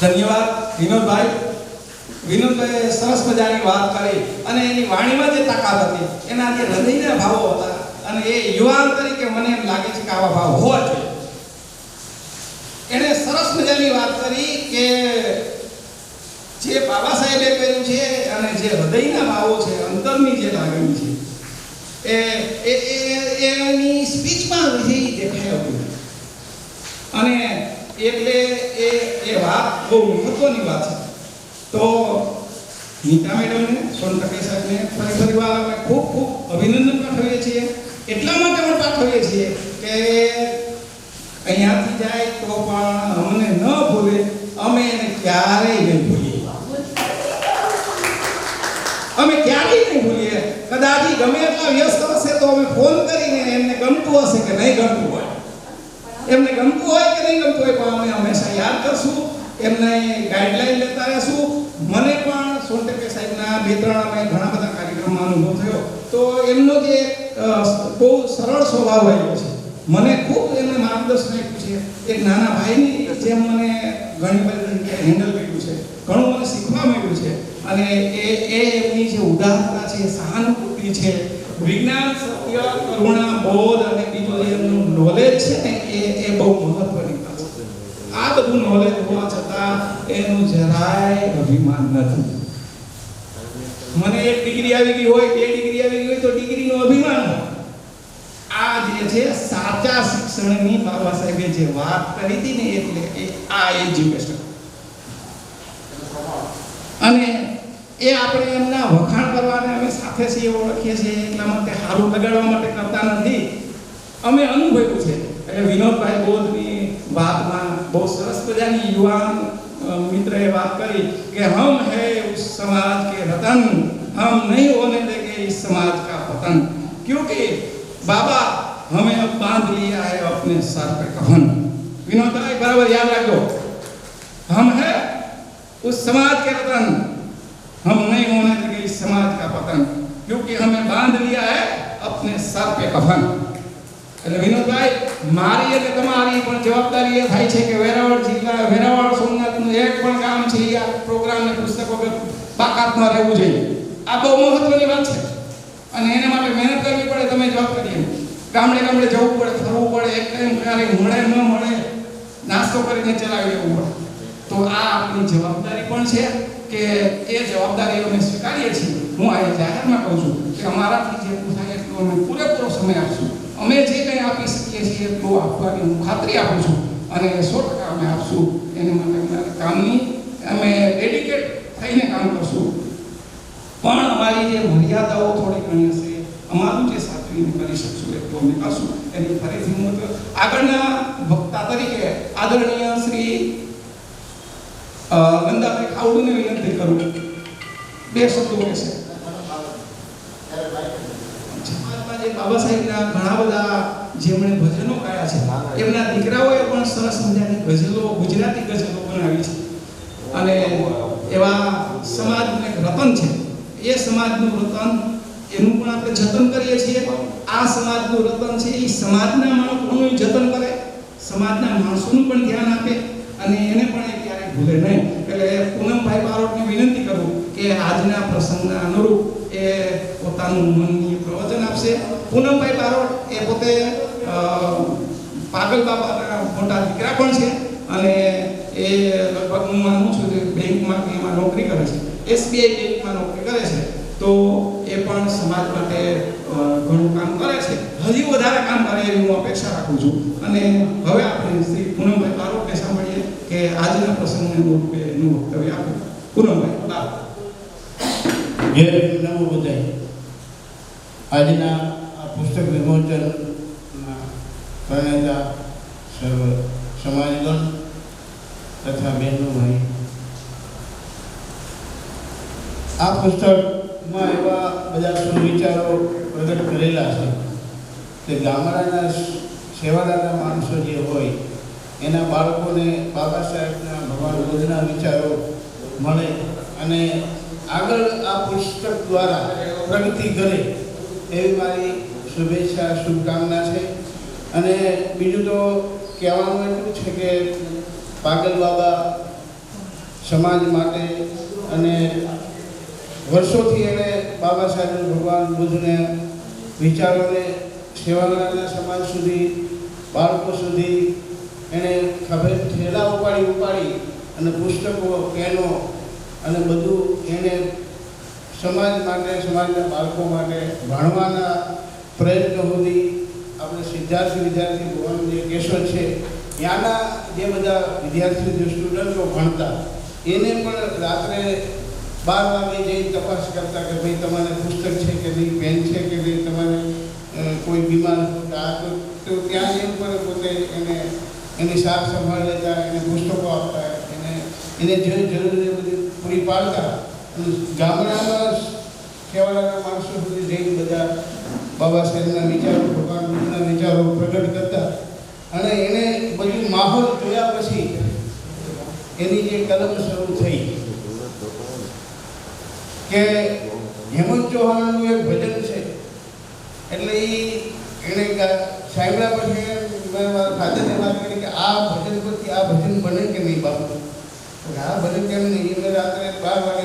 ધન્યવાદ વિનોદભાઈ. વિનોદભાઈએ સરસ મજાની વાત કરી અને એની વાણીમાં જે તાકાત હતી, એના જે હૃદયના ભાવો હતા અને એ યુવાન તરીકે મને એમ લાગે છે કે આવા ભાવ હોવા જોઈએ. એણે સરસ મજાની વાત કરી કે જે બાબા સાહેબે કર્યું છે અને જે હૃદયના ભાવો છે, અંતરની જે લાગણી છે, એની સ્પીચમાં દેખાય હતું. અને એટલે એ વાત બહુ મહત્વની વાત છે. તો નીતા મેડમને, સોનકટે સાહેબને ફરી વાર અમે ખૂબ ખૂબ અભિનંદન પાઠવીએ છીએ. એટલા માટે પણ પાઠવીએ છીએ કે અહીંયાથી જાય તો પણ અમને ન ભૂલે, અમે એને ક્યારેય નહીં ભૂલીએ. અમે ક્યારેય નહીં ભૂલીએ. કદાચ ગમે એટલા વ્યસ્ત હશે તો અમે ફોન કરીને એમને ગમતું હશે કે નહીં ગમતું હોય, એમને ગમતું હોય કે નહીં ગમતું હોય, પણ અમે હંમેશા યાદ કરશું, એમને ગાઈડલાઈન લેતા રહેશું. મને પણ સોનકટે સાહેબના 2-3 અમે ઘણા બધા કાર્યક્રમમાં અનુભવ થયો, તો એમનો જે બહુ સરળ સ્વભાવ આવ્યો છે. મને ખૂબ એમને માર્ગદર્શન આપ્યું છે. એક નાના ભાઈની જેમ મને ઘણી બધી રીતે હેન્ડલ કર્યું છે, ઘણું મને શીખવા મળ્યું છે. અને એ એમની જે ઉદારતા છે, સહાનુભૂતિ છે, વિજ્ઞાન, સત્ય, કરુણા, બોધ અને બીજું જે એમનું નોલેજ છે ને એ બહુ મહત્વની વાત છે. આ બધું નોલેજ હોવા છતાં એનું જરાય અભિમાન નથી. મને 1 ડિગ્રી આવી ગઈ હોય, 2 ડિગ્રી આવી ગઈ હોય તો ડિગ્રીનો અભિમાન હોય. આ જે છે સાચા શિક્ષણની બાબા સાહેબે જે વાત કરી હતી ને એટલે આ એજ્યુકેશન. અને એ આપણે એમના વખાણ કરવાને અમે સાથે છીએ, ઓળખીએ છીએ એટલા માટે સારું લગાડવા માટે કરતા નથી. અમે અનુભવ્યું છે. એટલે વિનોદભાઈ બોધની વાતમાં બહુ સરસ મજાની યુવાન मित्र ये बात करी कि हम है उस समाज के रतन, हम नहीं होने देंगे इस समाज का पतन, क्योंकि बाबा हमें अब बांध लिया है अपने सर पे कफन. विनोद भाई बराबर याद रखो, हम है उस समाज के रतन, हम नहीं होने देंगे इस समाज का पतन, क्योंकि हमें बांध लिया है अपने सर पे कफन. એટલે વિનોદભાઈ મારી અને તમારી પણ જવાબદારી એ થાય છે કે વેરાવળ જિલ્લા, વેરાવળ સોમનાથનું એક પણ કામ છે આ પ્રોગ્રામને પુસ્તકો બાકાતમાં રહેવું જોઈએ. આ બહુ મહત્વની વાત છે અને એના માટે મહેનત કરવી પડે. તમે જવાબદારી ગામડે ગામડે જવું પડે, ફરવું પડે, એક ટાઈમ ક્યારેય મળે ન મળે નાસ્તો કરીને ચલાવી લેવું પડે. તો આ આપણી જવાબદારી પણ છે કે એ જવાબદારી અમે સ્વીકારીએ છીએ. હું આ જાહેરમાં કહું છું કે અમારાથી જેટલું થાય એટલું અમે પૂરેપૂરો સમય આપશું. અમે જે કંઈ આપી શકીએ છીએ એટલું આપવાની હું ખાતરી આપું છું અને 100% અમે આપશું. એના માટે અમારા કામની અમે ડેડિકેટ થઈને કામ કરશું. પણ અમારી જે મર્યાદાઓ થોડી ઘણી હશે, અમારું જે સાચવીને કરી શકશું એટલું અમે કરશું. એની ફરીથી હું આગળના વક્તા તરીકે આદરણીય શ્રી ગંદાભાઈ ખાવડુને વિનંતી કરું 2 શબ્દો કહેશે. બાબા સાહેબના ઘણા બધા જેમણે ભજનો ગાયા છે, એમના દીકરાઓએ પણ સરસ મજાની ગઝલો, ગુજરાતી ગઝલો બનાવી છે અને એવા સમાજનું એક રતન છે. એ સમાજનું રતન એનું પણ આપણે જતન કરીએ છીએ. આ સમાજનું રતન છે એ સમાજના માણસોનું જતન કરે, સમાજના માણસોનું પણ ધ્યાન આપે અને એને પણ એ ક્યારેય ભૂલે નહીં. એટલે પૂનમભાઈ બારોટને વિનંતી કરું કે આજના પ્રસંગના અનુરૂપ એ પોતાનું મનની પ્રવચન આપશે. પૂનમભાઈ બારોટ એ પોતે પાગલ બાબાના મોટા દીકરા પણ છે અને એ લગભગ હું માનું છું કે બેંકમાં એમાં નોકરી કરે છે, SBI બેંકમાં નોકરી કરે છે. તો એ પણ સમાજ માટે ઘણું કામ કરે છે. હજી વધારે કામ કરે એવી હું અપેક્ષા રાખું છું. અને હવે આપણે શ્રી પૂનમભાઈ બારોટને સાંભળીએ કે આજના પ્રસંગને રૂપે એનું વક્તવ્ય આપ્યું. પૂનમભાઈ બારોટ. નમો બધાય. આજના આ પુસ્તક વિમોચનમાં પરણેતા સર્વ સમાજગણ તથા બહેનો ભાઈ, આ પુસ્તકમાં એવા બધા સુવિચારો પ્રગટ કરેલા છે કે ગામડાના સેવાદારના માણસો જે હોય એના બાળકોને બાબા સાહેબના, ભગવાન બુદ્ધના વિચારો મળે અને આગળ આ પુસ્તક દ્વારા પ્રગતિ કરે એવી મારી શુભેચ્છા, શુભકામના છે. અને બીજું તો કહેવાનું એટલું છે કે પાગલ બાબા સમાજ માટે અને વર્ષોથી એણે બાબા સાહેબ, ભગવાન બુદ્ધને વિચારોને સેવાના સમાજ સુધી, બાળકો સુધી એણે ખભે ઠેલા ઉપાડી અને પુસ્તકો, પેનો અને બધું એને સમાજ માટે, સમાજના બાળકો માટે ભણવાના પ્રયત્નો સુધી આપણે વિદ્યાર્થી ભવન જે કેશોદ છે ત્યાંના જે બધા વિદ્યાર્થીઓ, જે સ્ટુડન્ટો ભણતા એને પણ રાત્રે 12 વાગે જઈ તપાસ કરતા કે ભાઈ તમારે પુસ્તક છે કે નહીં, પેન છે કે નહીં, તમારે કોઈ બીમાર તો ત્યાં જઈને પણ પોતે એની સાર સંભાળ લેતા, એને પુસ્તકો આપતા, એને જે જરૂરી બધી પૂરી પાડતા. ગામડામાં સેવાના માણસો સુધી જઈને બધા બાબા સાહેબના વિચારો, ભગવાન બુદ્ધના વિચારો પ્રગટ કરતા. અને એને બધું માહોલ જોયા પછી એની જે કલમ શરૂ થઈ કે હેમંત ચૌહાણનું એક ભજન છે. એટલે એને સાંભળ્યા પછી મેં મારા ફાધરને વાત કરી કે આ ભજન પરથી આ ભજન બને કે નહીં બાપુ? આ ભજન કેમ નહીં? એ રાત્રે 12 વાગે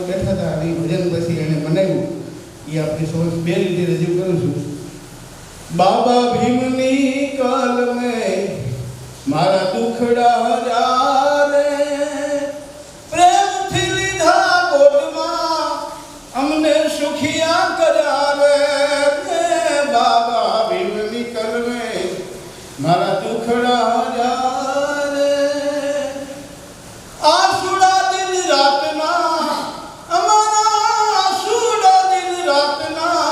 બેઠા હતા અને ભજન પછી એને બનાવ્યું એ આપણી સમક્ષ બે રીતે રજૂ કરું છું. બાબા ભીમની કલમે મારા દુખડા હજારે, પ્રેમથી લીધા ગોદમાં અમને સુખિયા કર્યા રે. બાબા ભીમની કલમે મારા દુખડા હજારે, આસુડા દિન રાતના અમારા આસુડા દિન રાતના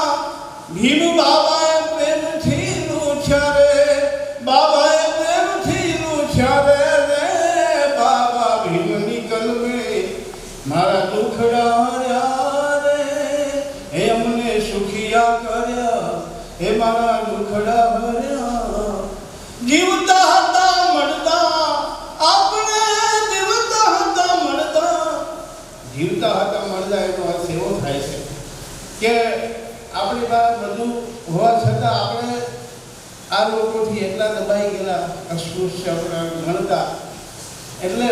ભીમ બાબાએ પ્રેમથી લૂછ્યા રે. બાબાએ પ્રેમથી લૂછ્યા રે. બાબા ભીમની કલમે મારા દુખડા હજારે, હે અમને સુખિયા કર્યા, હે મારા દુખડા ભર્યા. જીવતા હતા મળતા આપણે, જીવતા હતા મળતા. જીવતા હતા મળતા એનો અર્થ એવો થાય છે કે આપણી પાસે બધું હોવા છતાં આપણે આ લોકોથી એટલા દબાઈ ગયેલા, અસ્પૃશ્ય મળતા. એટલે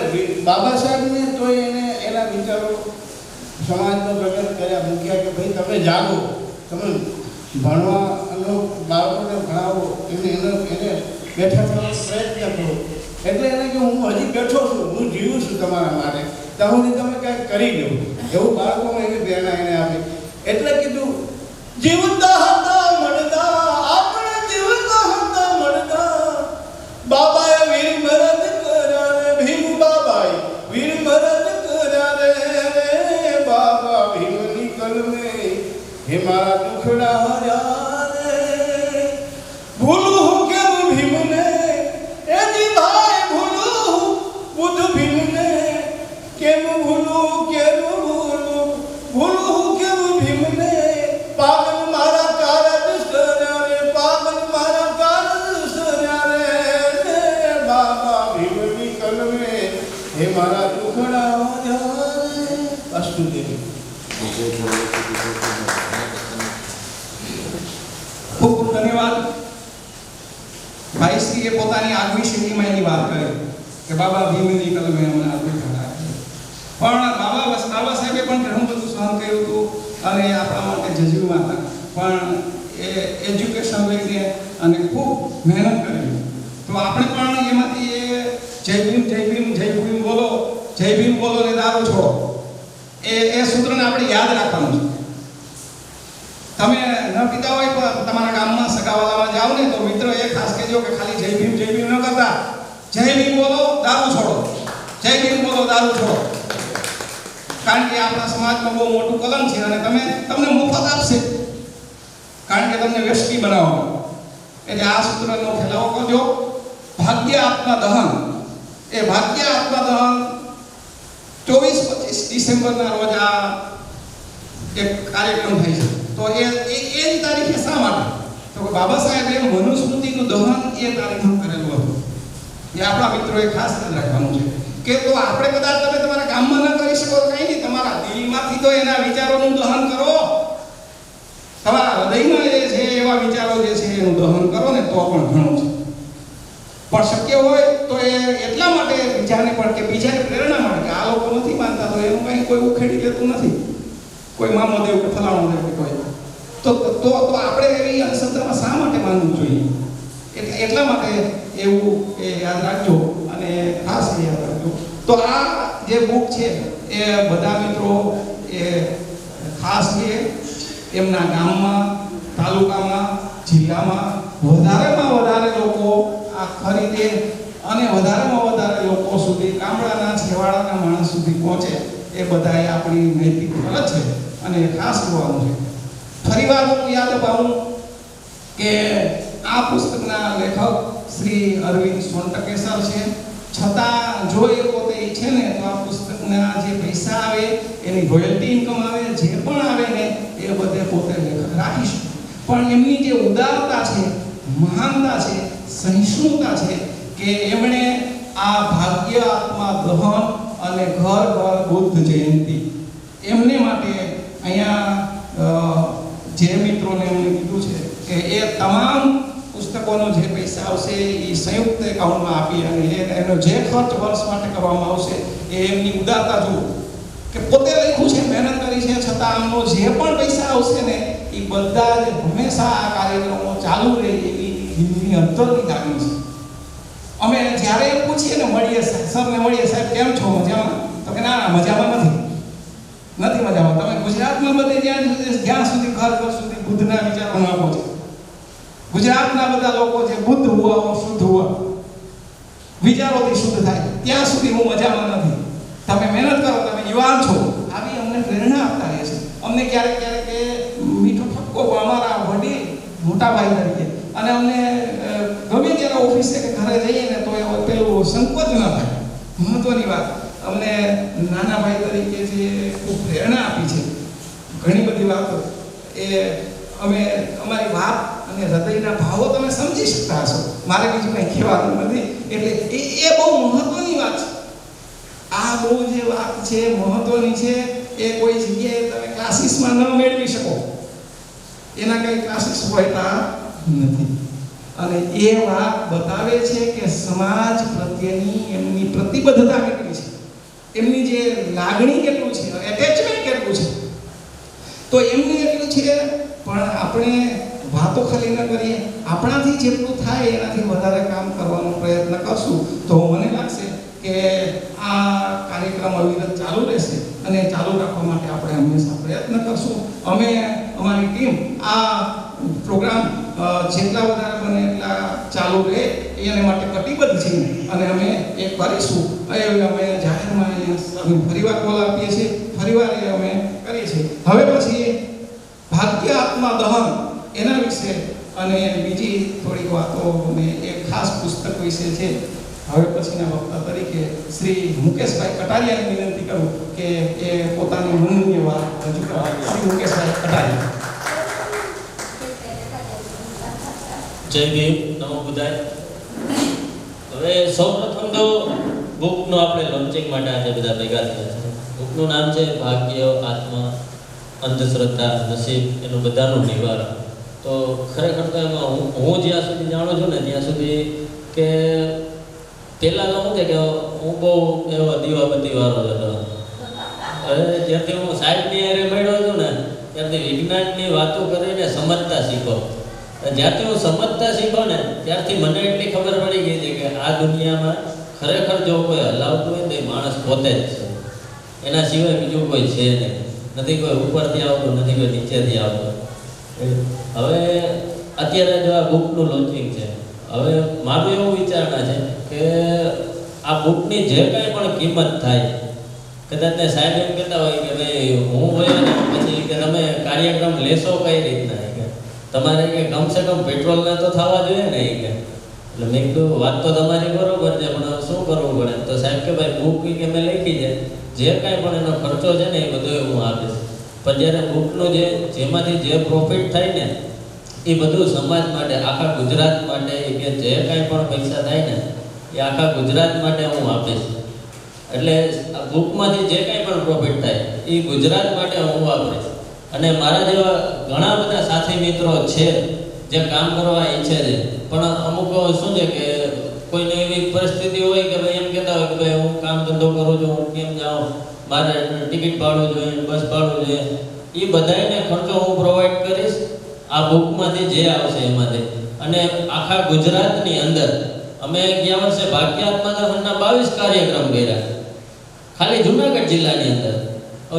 બાબા સાહેબને તો એને એના વિચારો સમાજનો પ્રગટ કર્યા, મૂક્યા કે ભાઈ તમે જાગો, તમે ભણવાનો બાળકોને ભણાવો, એને બેઠા થવાનો પ્રયત્ન કરો. એટલે એને કે હું હજી બેઠો છું, હું જીવું છું તમારા માટે, ત્યાં સુધી તમે કંઈક કરી દો. એવું બાળકોમાં એવી પ્રેરણા એને આપી. એટલે કીધું જીવતા હતા મળતા આપણે, જીવતા હતા મળતા. બાબાએ વીર મરદ કર્યા રે. ભીમ બાબાએ વીર મરદ કર્યા રે. બાબા ભીમની કલમે હે મારા દુખડા હર્યા રે. ભૂલું હું કેવું ભીમને, એજી ભાઈ ભૂલું બુદ્ધ ભીમને. કેમ ભૂલું, કેમ ભૂલું, ભૂલું હું કેવું ભીમને. પાગલ મારા કારજ સર્યા રે. પાગલ મારા કારજ સર્યા રે. બાબા ભીમની કલમે હે મારા દુખડા હર્યા રે. અસ્તુ દેવી. ખૂબ ખૂબ ધન્યવાદ. ભાઈશ્રીએ પોતાની આગવી શૈલીમાં એની વાત કરી કે બાબા ભીમની કલમે અમને આગળ ઘડાય. પણ બાબા સાહેબે પણ ઘણું બધું સહન કર્યું હતું અને આપણા માટે જજુમાં હતા. પણ એ એજ્યુકેશન લઈને અને ખૂબ મહેનત કરી. તો આપણે પણ એમાંથી એ જય ભીમ જય ભીમ જય ભીમ બોલો, જય ભીમ બોલો ને દારૂ છોડો, એ સૂત્રને આપણે યાદ રાખવાનું છે. તમે ન પીતા હોય પણ તમારા ગામમાં સગાવાલામાં જાઓ ને તો મિત્રો એ ખાસ કહેજો કે ખાલી જય ભીમ ન કરતા, જય ભીમ બોલો દારૂ છોડો, જય ભીમ બોલો દારૂ છોડો. કારણ કે આપણા સમાજમાં બહુ મોટું કલમ છે અને તમને મફત આપશે, કારણ કે તમને વ્યસની બનાવવાનો. એટલે આ સૂત્રનો ફેલાવો કરજો. ભાગ્ય આત્મા દહન, એ ભાગ્ય આત્મા દહન 24-25 ડિસેમ્બરના રોજ આ એક કાર્યક્રમ થાય છે. તો એ તારીખે શા માટે? તો બાબા સાહેબે મનુસ્મૃતિનું દહન એ તારીખમાં કરેલું હતું. એ આપણા મિત્રોએ ખાસ યાદ રાખવાનું છે કે તો આપણે કદાચ તમે તમારા ગામમાં ન કરી શકો તો કંઈ નહીં, તમારા દિલમાંથી તો એના વિચારોનું દહન કરો. તમારા હૃદયમાં જે છે એવા વિચારો જે છે એનું દહન કરો ને તો પણ ઘણું છે. પણ શક્ય હોય તો એ એટલા માટે બીજાને પ્રેરણા મળે કે આ લોકો નથી માનતા તો એનું કંઈ કોઈ ઉખેડી લેતું નથી, કોઈ મામોદેવ કે ફલાણો દેવ કે કોઈ. તો આપણે એવી અંધશ્રદ્ધામાં શા માટે માનવું જોઈએ? એટલા માટે એવું એ યાદ રાખજો અને ખાસ યાદ રાખજો. તો આ જે બુક છે એ બધા મિત્રો એ ખાસ છે એમના ગામમાં, તાલુકામાં, જિલ્લામાં વધારેમાં વધારે લોકો આ ખરીદે અને વધારેમાં વધારે લોકો સુધી, ગામડાના છેવાડાના માણસ સુધી પહોંચે. એ બધાએ આપણી નૈતિક ફરજ છે અને ખાસ જોવાનું છે. ફરીવાર હું યાદ અપાવું કે આ પુસ્તકના લેખક શ્રી અરવિંદ સોનટકેસર છે. છતાં જો એ પોતે ઈચ્છે ને તો આ પુસ્તકના જે પૈસા આવે એની રોયલ્ટી ઇન્કમ આવે, જે પણ આવે ને એ બધે પોતે લેખક રાખી શકે. પણ એમની જે ઉદારતા છે, મહાનતા છે, સહિષ્ણુતા છે કે એમણે આ ભાગ્ય આત્મા દહન અને ઘર ઘર બુદ્ધ જયંતિ એમને માટે અહીંયા જે મિત્રોને એમને કીધું છે કે એ તમામ પુસ્તકોનો જે પૈસા આવશે એ સંયુક્ત એકાઉન્ટમાં આપી અને એનો જે ખર્ચ વર્ષ માટે કરવામાં આવશે એ એમની ઉદારતા જુઓ કે પોતે લખ્યું છે, મહેનત કરી છે, છતાં આમનો જે પણ પૈસા આવશે ને એ બધા જ હંમેશા આ કાર્યક્રમો ચાલુ રહે એવી દિલની અંતરની લાગણી છે. અમે જ્યારે પૂછીએ ને મળીએ સરને મળીએ, સાહેબ કેમ છો, મજામાં? તો કે ના મજામાં નથી મજામાં. તમે ગુજરાતમાં બધે જ્યાં સુધી ઘર સુધી બુદ્ધના વિચારો ન પહોંચે, ગુજરાતના બધા લોકો જે બુદ્ધ હુઆ શુદ્ધ હુઆ વિચારોથી શુદ્ધ થાય ત્યાં સુધી હું મજામાં નથી. તમે મહેનત કરો, તમે યુવાન છો, આવી અમને પ્રેરણા આપતા રહે છે. અમને ક્યારેક મીઠો ઠપકો અમારા વડીલ મોટા ભાઈ તરીકે, અને અમને ગમે ત્યારે ઓફિસે કે ઘરે જઈએ ને તો પેલું સંકોચ ન થાય. મહત્વની વાત, અમને નાના ભાઈ તરીકે જે ખૂબ પ્રેરણા આપી છે ઘણી બધી વાતો, એ અમે અમારી વાત અને હૃદયના ભાવો તમે સમજી શકતા હશો. મારે બીજું કંઈ કહેવાનું નથી. એટલે એ બહુ મહત્વની વાત છે. આ બહુ જે વાત છે મહત્વની છે, એ કોઈ જગ્યાએ તમે ક્લાસીસમાં ન મેળવી શકો. એના કંઈ ક્લાસીસ હોતા નથી. અને એ વાત બતાવે છે કે સમાજ પ્રત્યેની એમની પ્રતિબદ્ધતા કેટલી છે, એમની જે લાગણી કેટલું છે, એટેચમેન્ટ કેટલું છે. તો એમની એટલું છે, પણ આપણે વાતો ખાલી ન કરીએ, આપણાથી જેટલું થાય એનાથી વધારે કામ કરવાનો પ્રયત્ન કરશું તો મને લાગશે કે આ કાર્યક્રમ અવિરત ચાલુ રહેશે. અને ચાલુ રાખવા માટે આપણે હંમેશા પ્રયત્ન કરશું. અમે અમારી ટીમ આ પ્રોગ્રામ જેટલા વધારે બને એટલા ચાલુ રહે એને માટે કટિબદ્ધ છીએ, અને અમે એ કરીશું. એ અમે જાહેરમાં ફરીવાર કોલ આપીએ છીએ, ફરીવાર એ અમે કરીએ છીએ. હવે પછી ભાગ્ય આત્મા દહન એના વિશે અને બીજી થોડીક વાતો અમે એક ખાસ પુસ્તક વિશે છે. હવે પછીના વક્તા તરીકે શ્રી મુકેશભાઈ કટારિયાને વિનંતી કરું કે એ પોતાની મનની વાત રજૂ કરવા. શ્રી મુકેશભાઈ કટારિયા. જય ભીમ, નમો બુદ્ધાય. હવે સૌપ્રથમ તો બુકનો આપણે લોન્ચિંગ માટે આજે બધા ભેગા થયા છે. બુકનું નામ છે ભાગ્ય, આત્મા, અંધશ્રદ્ધા, નસીબ, એનું બધાનું નિવારણ. તો ખરેખર તો એમાં હું જ્યાં સુધી જાણું છું ને ત્યાં સુધી કે પહેલાં તો શું છે કે હું બહુ એવો દીવાબત્તી વાળો હતો. હવે જ્યારથી હું સાહેબની હારે મળ્યો છું ને ત્યારથી વિજ્ઞાનની વાતો કરીને સમજતા શીખો. જ્યારથી હું સમજતા શીખો ને ત્યારથી મને એટલી ખબર પડી ગઈ છે કે આ દુનિયામાં ખરેખર જો કોઈ હલાવતું હોય તો એ માણસ પોતે જ છે, એના સિવાય બીજું કોઈ છે નહીં. નથી કોઈ ઉપરથી આવતું, નથી કોઈ નીચેથી આવતું. હવે અત્યારે જો આ બુકનું લોન્ચિંગ છે, હવે મારું એવું વિચારણા છે કે આ બુકની જે કાંઈ પણ કિંમત થાય, કદાચ ને સાહેબ એમ કહેતા હોય કે ભાઈ હું હોય ને પછી કે તમે કાર્યક્રમ લેશો કઈ રીતના, કે તમારે કે કમસે કમ પેટ્રોલના તો થવા જોઈએ ને કે. એટલે મેં કીધું વાત તો તમારી બરોબર છે, પણ શું કરવું પડે? તો સાહેબ કે ભાઈ બુક કે મેં લખી છે, જે કાંઈ પણ એનો ખર્ચો છે ને એ બધો હું આપીશ. પણ જ્યારે બુકનું જેમાંથી જે પ્રોફિટ થાય ને એ બધું સમાજ માટે, આખા ગુજરાત માટે, કે જે કાંઈ પણ પૈસા થાય ને એ આખા ગુજરાત માટે હું આપીશ. એટલે આ બુકમાંથી જે કાંઈ પણ પ્રોફિટ થાય એ ગુજરાત માટે હું વાપરીશ. અને મારા જેવા ઘણા બધા સાથી મિત્રો છે જે કામ કરવા ઈચ્છે છે, પણ અમુક શું છે કે કોઈને એવી પરિસ્થિતિ હોય કે ભાઈ એમ કહેતા હોય કે ભાઈ હું કામ ધંધો કરું છું, હું કેમ જાઉં, મારે ટિકિટ ભાડું જોઈએ, બસ ભાડું જોઈએ, એ બધાને ખર્ચો હું પ્રોવાઈડ કરીશ આ બુકમાંથી જે આવશે એમાંથી. અને આખા ગુજરાતની અંદર અમે ગયા વર્ષે ભાગ્ય આત્મા દહનના 22 કાર્યક્રમ કર્યા ખાલી જુનાગઢ જિલ્લાની અંદર.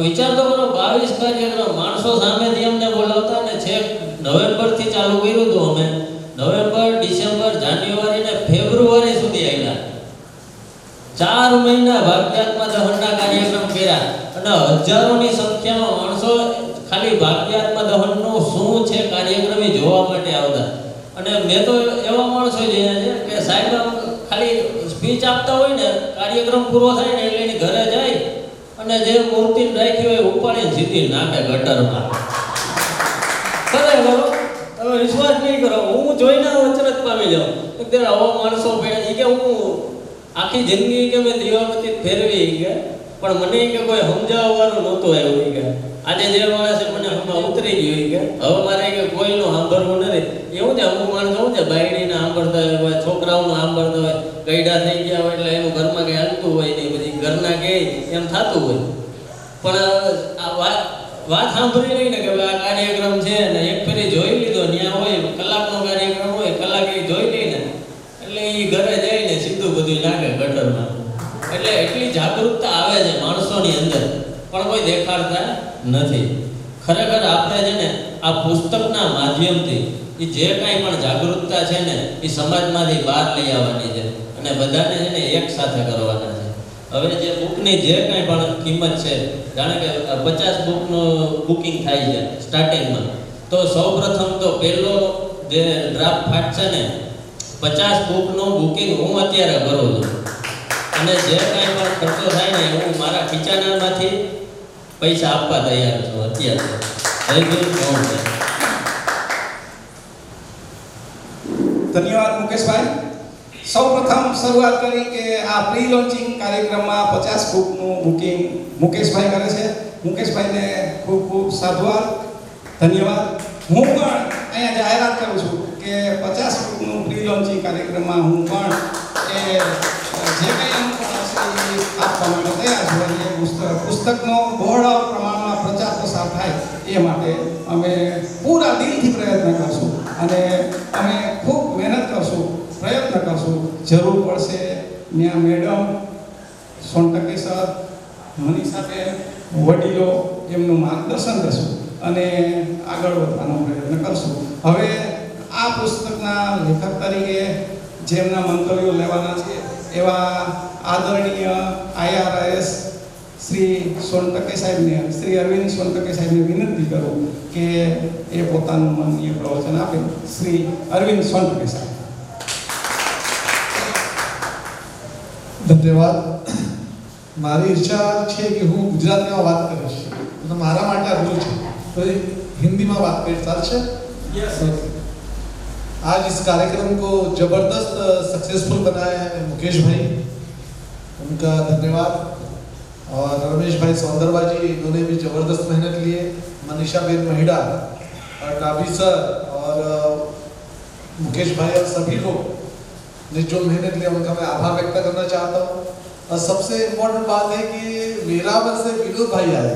વિચાર તો કરો, 22 કાર્યક્રમ માણસો સામેથી અમને બોલાવતા, ને છેક નવેમ્બરથી ચાલુ કર્યું હતું અમે. નવેમ્બર, ડિસેમ્બર, જાન્યુઆરી ને ફેબ્રુઆરી સુધી આવ્યા. 4 મહિના ભાગ્યાત્મા દહનના કાર્યક્રમ કર્યા, અને હજારોની સંખ્યામાં માણસો ખાલી ભાગ્યાત્મા દહનનું શું છે કાર્યક્રમ જોવા માટે આવતા. અને મેં તો એવા માણસો જોયા છે કે સાહેબ ખાલી સ્પીચ આપતા હોય ને, કાર્યક્રમ પૂરો થાય ને એટલે એની ઘરે જાય અને જે મૂર્તિ રાખી હોય ઉપાડીને સીધી નાખે ગટરમાં. ખરેખર તમે વિશ્વાસ નહીં કરો, હું જોઈને અચરજ પામી જાઉં. અત્યારે આવા માણસો પડ્યા કે હું આખી જિંદગી કે મેં દીવાબત્તી ફેરવી કે, પણ મને કે કોઈ સમજાવવાનું નહોતું આવ્યું કે આજે જે માણસે મને હમણાં ઉતરી ગયું કે હવે મારે કે કોઈનું સાંભળવું નથી. એવું છે અમુક માણસો શું છે બાયડીને સાંભળતા હોય, છોકરાઓનું સાંભળતા હોય, ગયડા થઈ ગયા હોય એટલે એનું ઘરમાં કંઈ હાલતું હોય નહીં, પછી ઘરના કહે એમ થતું હોય. પણ આ વાત વાત સાંભળી નહીં ને કે આ કાર્યક્રમ છે ને એક ફેરી જોઈ લીધો, ત્યાં હોય કલાકનો કાર્યક્રમ હોય, કલાક એ જોઈ લઈ ને એટલે એ ઘરે જઈને સીધું બધું નાખે ગટરમાં. એટલે એટલી જાગૃતતા આવે છે માણસોની અંદર, પણ કોઈ દેખાડતા નથી. ખરેખર આપણે છે ને આ પુસ્તકના માધ્યમથી એ જે કાંઈ પણ જાગૃતતા છે ને એ સમાજમાંથી બહાર લઈ આવવાની છે અને બધાને છે ને એક સાથે કરવાના છે. હવે જે બુકની જે કાંઈ પણ કિંમત છે, જાણે કે 50 બુકનું બુકિંગ થાય છે સ્ટાર્ટિંગમાં, તો સૌપ્રથમ તો પહેલો જે ડ્રાફ્ટ ફાટશે ને 50 બુકનું બુકિંગ હું અત્યારે કરું છું અને જે કાંઈ પણ ખર્ચો થાય ને હું મારા ખીચાણામાંથી પૈસા આપવા તૈયાર છું અત્યારે. ધન્યવાદ મુકેશભાઈ. સૌપ્રથમ શરૂઆત કરી કે આ પ્રી લોન્ચિંગ કાર્યક્રમમાં 50 બુકનું બુકિંગ મુકેશભાઈ કરે છે. મુકેશભાઈને ખૂબ ખૂબ સાધુવાદ, ધન્યવાદ. હું પણ અહીંયા જાહેરાત કરું છું કે 50 બુકનું પ્રી લોન્ચિંગ કાર્યક્રમમાં હું પણ એ જે કંઈ અનુકૂળ હશે એ આપવા માટે તૈયાર છું. અને પુસ્તકનો બહોળા પ્રમાણમાં પ્રચાર પ્રસાર થાય એ માટે અમે પૂરા દિલથી પ્રયત્ન કરશું અને અમે ખૂબ મહેનત કરશું, પ્રયત્ન કરશું. જરૂર પડશે ત્યાં મેડમ, સોનટકે સર, મનીષાબેન, વડીલો એમનું માર્ગદર્શન લેશું અને આગળ વધવાનો પ્રયત્ન કરશું. હવે આ પુસ્તકના લેખક તરીકે જેમના મંતવ્યો લેવાના છે એવા આદરણીય IRIS શ્રી સોનટકે સાહેબને, શ્રી અરવિંદ સોનટકે સાહેબને વિનંતી કરું કે એ પોતાનું માનનીય પ્રવચન આપે. શ્રી અરવિંદ સોનટકે સાહેબ. ધન્યવાદ. મારી ઈચ્છા છે કે હું ગુજરાતીમાં વાત કરીશ, તો મારા માટે અઘરું છે, તો हिंदी में बात करें चालशे? यस. आज इस कार्यक्रम को जबरदस्त सक्सेसफुल बनाया है मुकेश भाई, उनका धन्यवाद. और रमेश भाई सौंदरवा जी, इन्होंने भी जबरदस्त मेहनत लिए. मनीषा बेन महिड़ा और डाबी सर और मुकेश भाई और सभी लोग ने जो मेहनत लिया उनका मैं आभार व्यक्त करना चाहता हूँ. और सबसे इम्पोर्टेंट बात है कि वेरावल से विनोद भाई आए,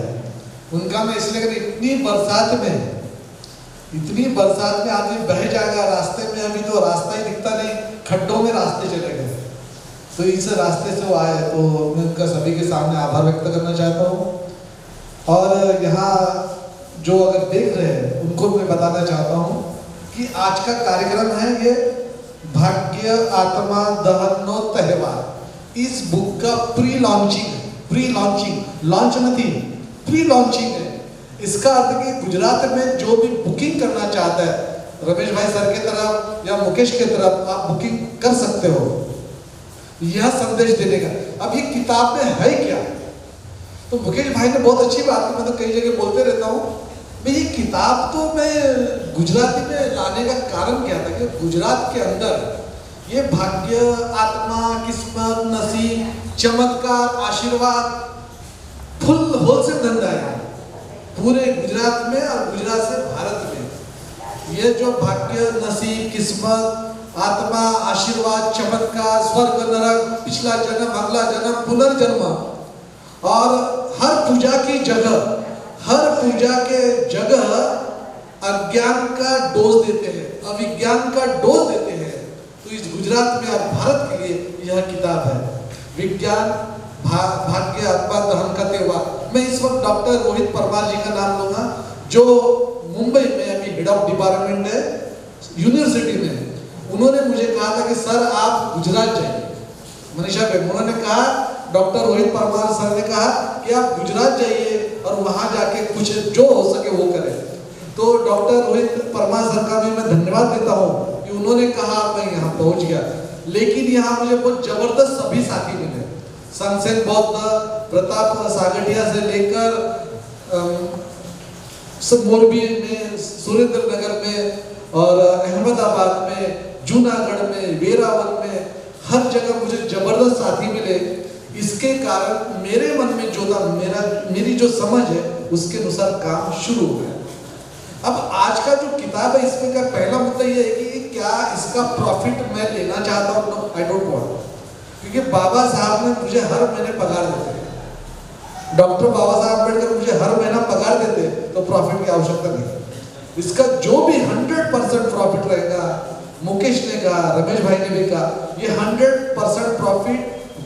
उनका मैं इसलिए कि इतनी बरसात में आदमी बह जाएगा रास्ते में, अभी तो रास्ता ही दिखता नहीं, खड्डों में रास्ते चले गए, तो इस रास्ते से वो आए, तो मैं उनका सभी के सामने आभार व्यक्त करना चाहता हूँ. और यहाँ जो अगर देख रहे हैं उनको मैं बताना चाहता हूँ कि आज का कार्यक्रम है ये भाग्य आत्मा दहनનો તહેવાર. इस बुक का प्री लॉन्चिंग लॉन्च नहीं, प्री लॉन्चिंग है. इसका अर्थ कि गुजरात में जो भी बुकिंग करना चाहता है, रमेश भाई सर की तरफ या मुकेश की तरफ आप बुकिंग कर सकते हो. यह संदेश देने का. अब ये किताब में है क्या, तो मुकेश भाई ने बहुत अच्छी बात की, मैं तो कई जगह बोलते रहता हूँ भाई ये किताब तो मैं गुजराती में लाने का कारण क्या था कि गुजरात के अंदर ये भाग्य, आत्मा, किस्मत, नसीब, चमत्कार, आशीर्वाद फुल होलसेल धंधा है पूरे गुजरात में और गुजरात से भारत में. ये जो भाग्य, नसीब, किस्मत, आत्मा, आशीर्वाद, चमत्कार, स्वर्ग, नरक, पिछला जन्म, अगला जन्म, पुनर्जन्म, और हर पूजा के जगह अज्ञान का डोज देते हैं, अविज्ञान का डोज देते हैं. तो इस गुजरात में और भारत के लिए यह किताब है विज्ञान भाग्य आत्मा दहन का त्योहार. मैं इस वक्त डॉक्टर रोहित परमार जी का नाम लूंगा, जो मुंबई में अभी हेड ऑफ डिपार्टमेंट है यूनिवर्सिटी में. उन्होंने मुझे कहा था कि सर आप गुजरात जाइए. मनीषा बेन, उन्होंने कहा, डॉक्टर रोहित परमार सर ने कहा कि आप गुजरात जाइए और वहां जाके कुछ जो हो सके वो करें. तो डॉक्टर रोहित परमार सर का भी मैं धन्यवाद देता हूँ कि उन्होंने कहा मैं यहाँ पहुँच गया. लेकिन यहाँ मुझे बहुत जबरदस्त सभी साथी मिले, सनसेन बौद्ध, प्रताप सागठिया से लेकर मोरबी में, सुरेंद्र नगर में और अहमदाबाद में, जूनागढ़ में, वेरावल में, हर जगह मुझे जबरदस्त साथी मिले. इसके कारण मेरे मन में जो था, मेरी जो समझ है उसके अनुसार काम शुरू हो गया. अब आज का जो किताब है इसमें का पहला मुद्दा ये है कि क्या इसका प्रॉफिट मैं लेना चाहता हूँ? आई डोंट वांट, क्योंकि बाबा साहब ने मुझे हर महीने पगार देते हैं. डॉक्टर बाबा साहब अम्बेडकर मुझे हर महीना पगार देते तो प्रॉफिट की आवश्यकता नहीं। इसका जो भी 100% प्रॉफिट रहेगा, मुकेश ने कहा, रमेश भाई ने भी कहा, ये 100% प्रॉफिट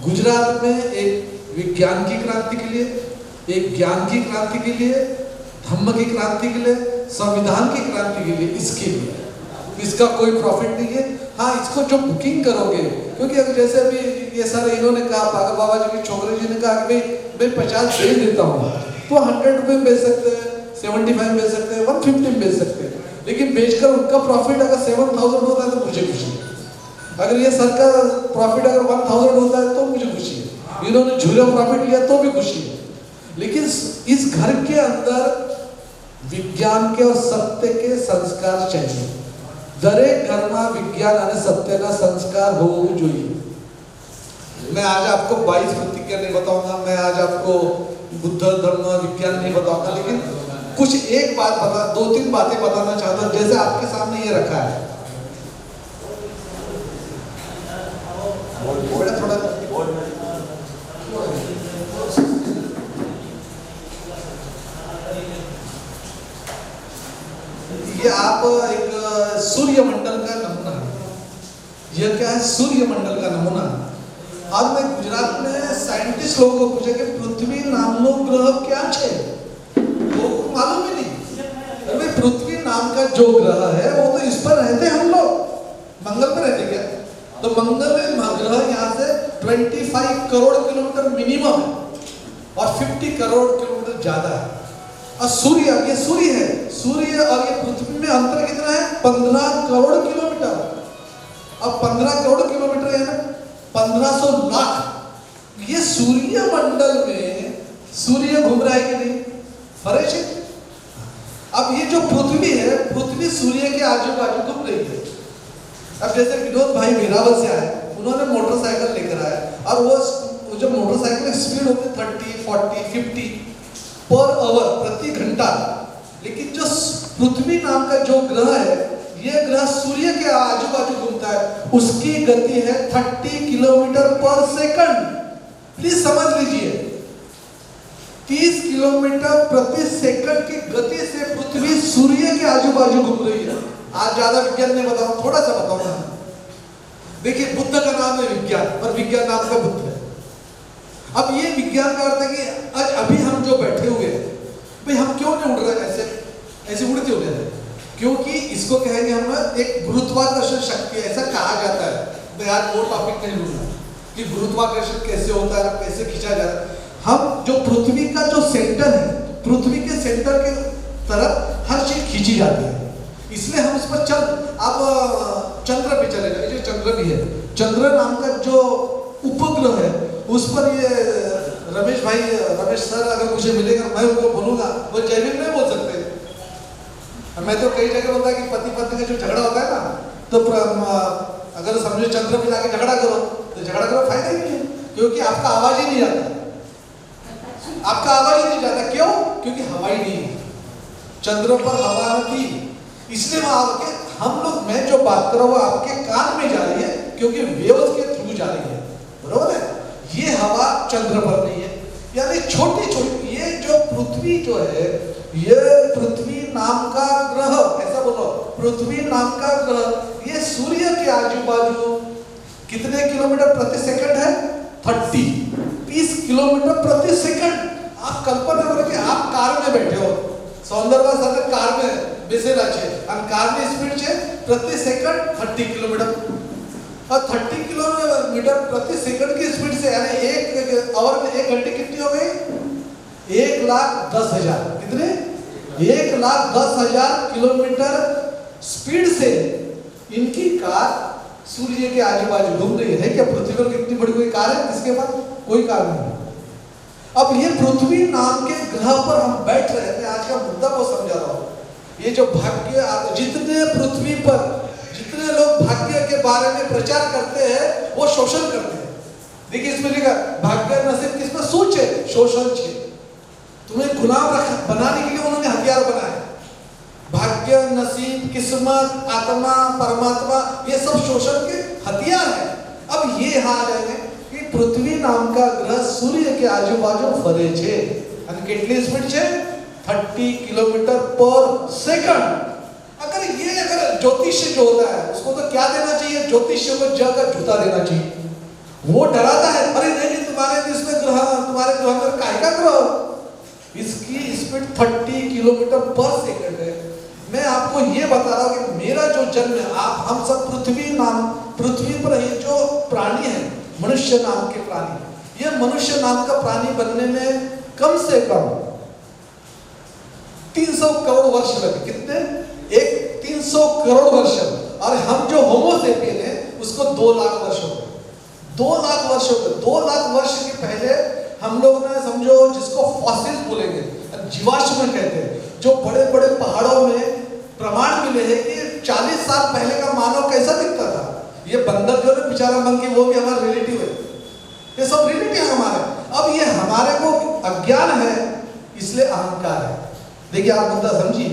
गुजरात में एक विज्ञान की क्रांति के लिए, एक ज्ञान की क्रांति के लिए, धम्म की क्रांति के लिए, संविधान की क्रांति के लिए, इसके लिए इसका कोई प्रॉफिट नहीं है। हाँ, इसको जो बुकिंग करोगे, क्योंकि अगर जैसे अभी ये सारे इन्होंने कहा, पागल बाबा जी की छोकरे जी ने कहा कि भाई मैं 50 बेच देता हूँ, तो 100 रुपये में बेच सकते हैं, 75 में बेच सकते हैं, 150 में बेच सकते हैं, लेकिन बेचकर उनका प्रॉफिट अगर 7000 होता है तो मुझे खुशी है। अगर ये सर का प्रॉफिट अगर 1000 होता है तो मुझे खुशी है। इन्होंने झूला प्रॉफिट लिया तो भी खुशी है। लेकिन इस घर के अंदर विज्ञान के और सत्य के संस्कार चाहिए। दरेक घरमा विज्ञान और सत्यना संस्कार होવું જોઈએ। मैं आज आपको 22 प्रतिज्ञा नहीं बताऊंगा, मैं आज आपको बुद्ध धर्म विज्ञान नहीं बताऊंगा, लेकिन कुछ एक बात बता, 2-3 बातें बताना चाहता हूं, जैसे आपके सामने ये रखा है। ये आप एक सूर्यमंडल का नमूना है। यह क्या है? सूर्यमंडल का नमूना। आज मैं गुजरात में साइंटिस्ट लोगों को पूछा कि पृथ्वी नामनो ग्रह क्या है, वो मालूम ही नहीं। अरे पृथ्वी नाम का जो ग्रह है वो तो इस पर रहते हम लोग, मंगल पर रहते क्या? तो मंगल में ग्रह यहाँ से 25 करोड़ किलोमीटर मिनिमम है और 50 करोड़ किलोमीटर ज्यादा है। और सूर्य, ये सूर्य है, सूर्य और ये पृथ्वी में अंतर कितना है? 15 करोड़ किलोमीटर। अब 15 करोड़ किलोमीटर है ना, 1500 लाख। ये सूर्य मंडल में सूर्य घूम रहा है कि नहीं? फर्क है। अब ये जो पृथ्वी है, पृथ्वी सूर्य के आजू बाजू घूम रही है। अब जैसे विनोद भाई वेरावल से आए, उन्होंने मोटरसाइकिल लेकर आए और वो जो मोटरसाइकिल स्पीड होती है 30, 40, 50 पर आवर, प्रति घंटा। लेकिन जो पृथ्वी नाम का जो ग्रह है, ये ग्रह सूर्य के आजू बाजू घूमता है, उसकी गति है 30 किलोमीटर पर सेकंड। प्लीज समझ लीजिए, 30 किलोमीटर प्रति सेकंड की गति से पृथ्वी सूर्य के आजू बाजू घूम रही है। आज ज्यादा विज्ञान नहीं बताऊं, थोड़ा सा बताऊंगा। देखिए, बुद्ध का नाम है विज्ञान, पर विज्ञान नाम का बुद्ध है। अब ये विज्ञान का अर्थ है कि आज अभी हम जो बैठे हुए हैं, भाई हम क्यों नहीं उड़ रहे? ऐसे उड़ते होते हैं, क्योंकि इसको कहेंगे हम एक गुरुत्वाकर्षण शक्ति, ऐसा कहा जाता है। मैं आज वो टॉपिक नहीं लूंगा कि गुरुत्वाकर्षण कैसे होता है, कैसे खींचा जाता है। हम जो पृथ्वी का जो सेंटर है, पृथ्वी के सेंटर के तरफ हर चीज खींची जाती है, इसलिए हम उस पर आप चंद्र पे चले जाए, चंद्र भी है, चंद्र नाम का जो उपग्रह है, उस पर ये रमेश सर अगर मुझे मिलेगा, मैं उनको बोलूंगा, वो जैविक नहीं बोल सकते। मैं तो कई जगह बोलता कि पति पत्नी का जो झगड़ा होता है ना, तो अगर समझो चंद्र पे जाके झगड़ा करो, तो झगड़ा करो फायदा ही नहीं है, क्योंकि आपका आवाज ही नहीं जाता। आपका आवाज ही नहीं जाता, क्यों? क्योंकि हवा ही नहीं है, चंद्र पर हवा नहीं, इसलिए हम लोग, मैं जो बात कर रहा हूँ आपके कान में जा रही है, क्योंकि वेव्स के थ्रू जा रही है, बरोबर है। ये हवा चंद्र पर नहीं है, यानी छोटी छोटी, ये जो पृथ्वी जो है, ये पृथ्वी नाम का ग्रह, ऐसा बोलो, पृथ्वी नाम का ग्रह, ये सूर्य के आजू बाजू कितने किलोमीटर प्रति सेकंड है? 30 किलोमीटर प्रति सेकंड। आप कल्पना करो कि आप कार में बैठे हो, सौंदर्य સાથે કાર में બેસેલા છે અને કારની સ્પીડ છે પ્રતિ સેકન્ડ 30 કિલોમીટર, और 30 किलोमीटर प्रति सेकंड की स्पीड से, यानी एक आवर में 1 घंटे कितनी हो गई? 1,10,000। कितने? 1,10,000 किलोमीटर स्पीड से इनकी कार सूर्य के आजू बाजू घूम रही है। क्या पृथ्वी पर कितनी बड़ी कोई कार है जिसके पास? कोई कार नहीं। अब ये पृथ्वी नाम के ग्रह पर हम बैठ रहे थे, आज का मुद्दा को समझा रहा हूँ। ये जो भाग्य, जितने पृथ्वी पर जितने लोग भाग्य के बारे में प्रचार करते हैं, वो शोषण करते हैं। देखिए इसमें लिखा भाग्य नसीब किसमें? सूच है, शोषण है। तुम्हें गुलाम बनाने के लिए उन्होंने हथियार बनाए। भाग्य, नसीब, किस्मत, आत्मा, परमात्मा, ये सब शोषण के हथियार है। अब ये हाल है कि पृथ्वी नाम का ग्रह सूर्य के आजू-बाजू फरे छे અને કેટલી સ્પીડ છે 30 કિલોમીટર પર સેકंड। अगर ज्योतिष्य जो होता है उसको तो क्या देना चाहिए, ज्योतिष्य को जगह जूता देना चाहिए। वो डराता है, अरे नहीं तुम्हारे इसमें ग्रह, तुम्हारे ग्रह में काहे का ग्रह, इसकी स्पीड 30 किलोमीटर पर सेकंड है। मैं आपको ये बता रहा हूँ कि मेरा जो जन्म है, आप हम सब पृथ्वी पर ये जो प्राणी है, मनुष्य नाम के प्राणी, ये मनुष्य नाम का प्राणी बनने में कम से कम 300 करोड़ वर्ष लगे। कितने? 300 करोड़ वर्ष। और हम जो होमो सेपियन है उसको 2 लाख वर्ष हो गए। 2 लाख वर्ष हो गए। 2 लाख वर्ष के पहले हम लोग ने समझो जिसको फॉसिल बोलेंगे, जीवाश्म कहते हैं, जो बड़े बड़े पहाड़ों में प्रमाण मिले हैं कि 40 साल पहले का मानव कैसा दिखता था। ये बंदर जो है बेचारा मंकी, वो भी हमारा रिलेटिव है, ये सब रिलेटिव है हमारे। अब ये हमारे को अज्ञान है, इसलिए अहंकार है। देखिए आप मुद्दा समझिए,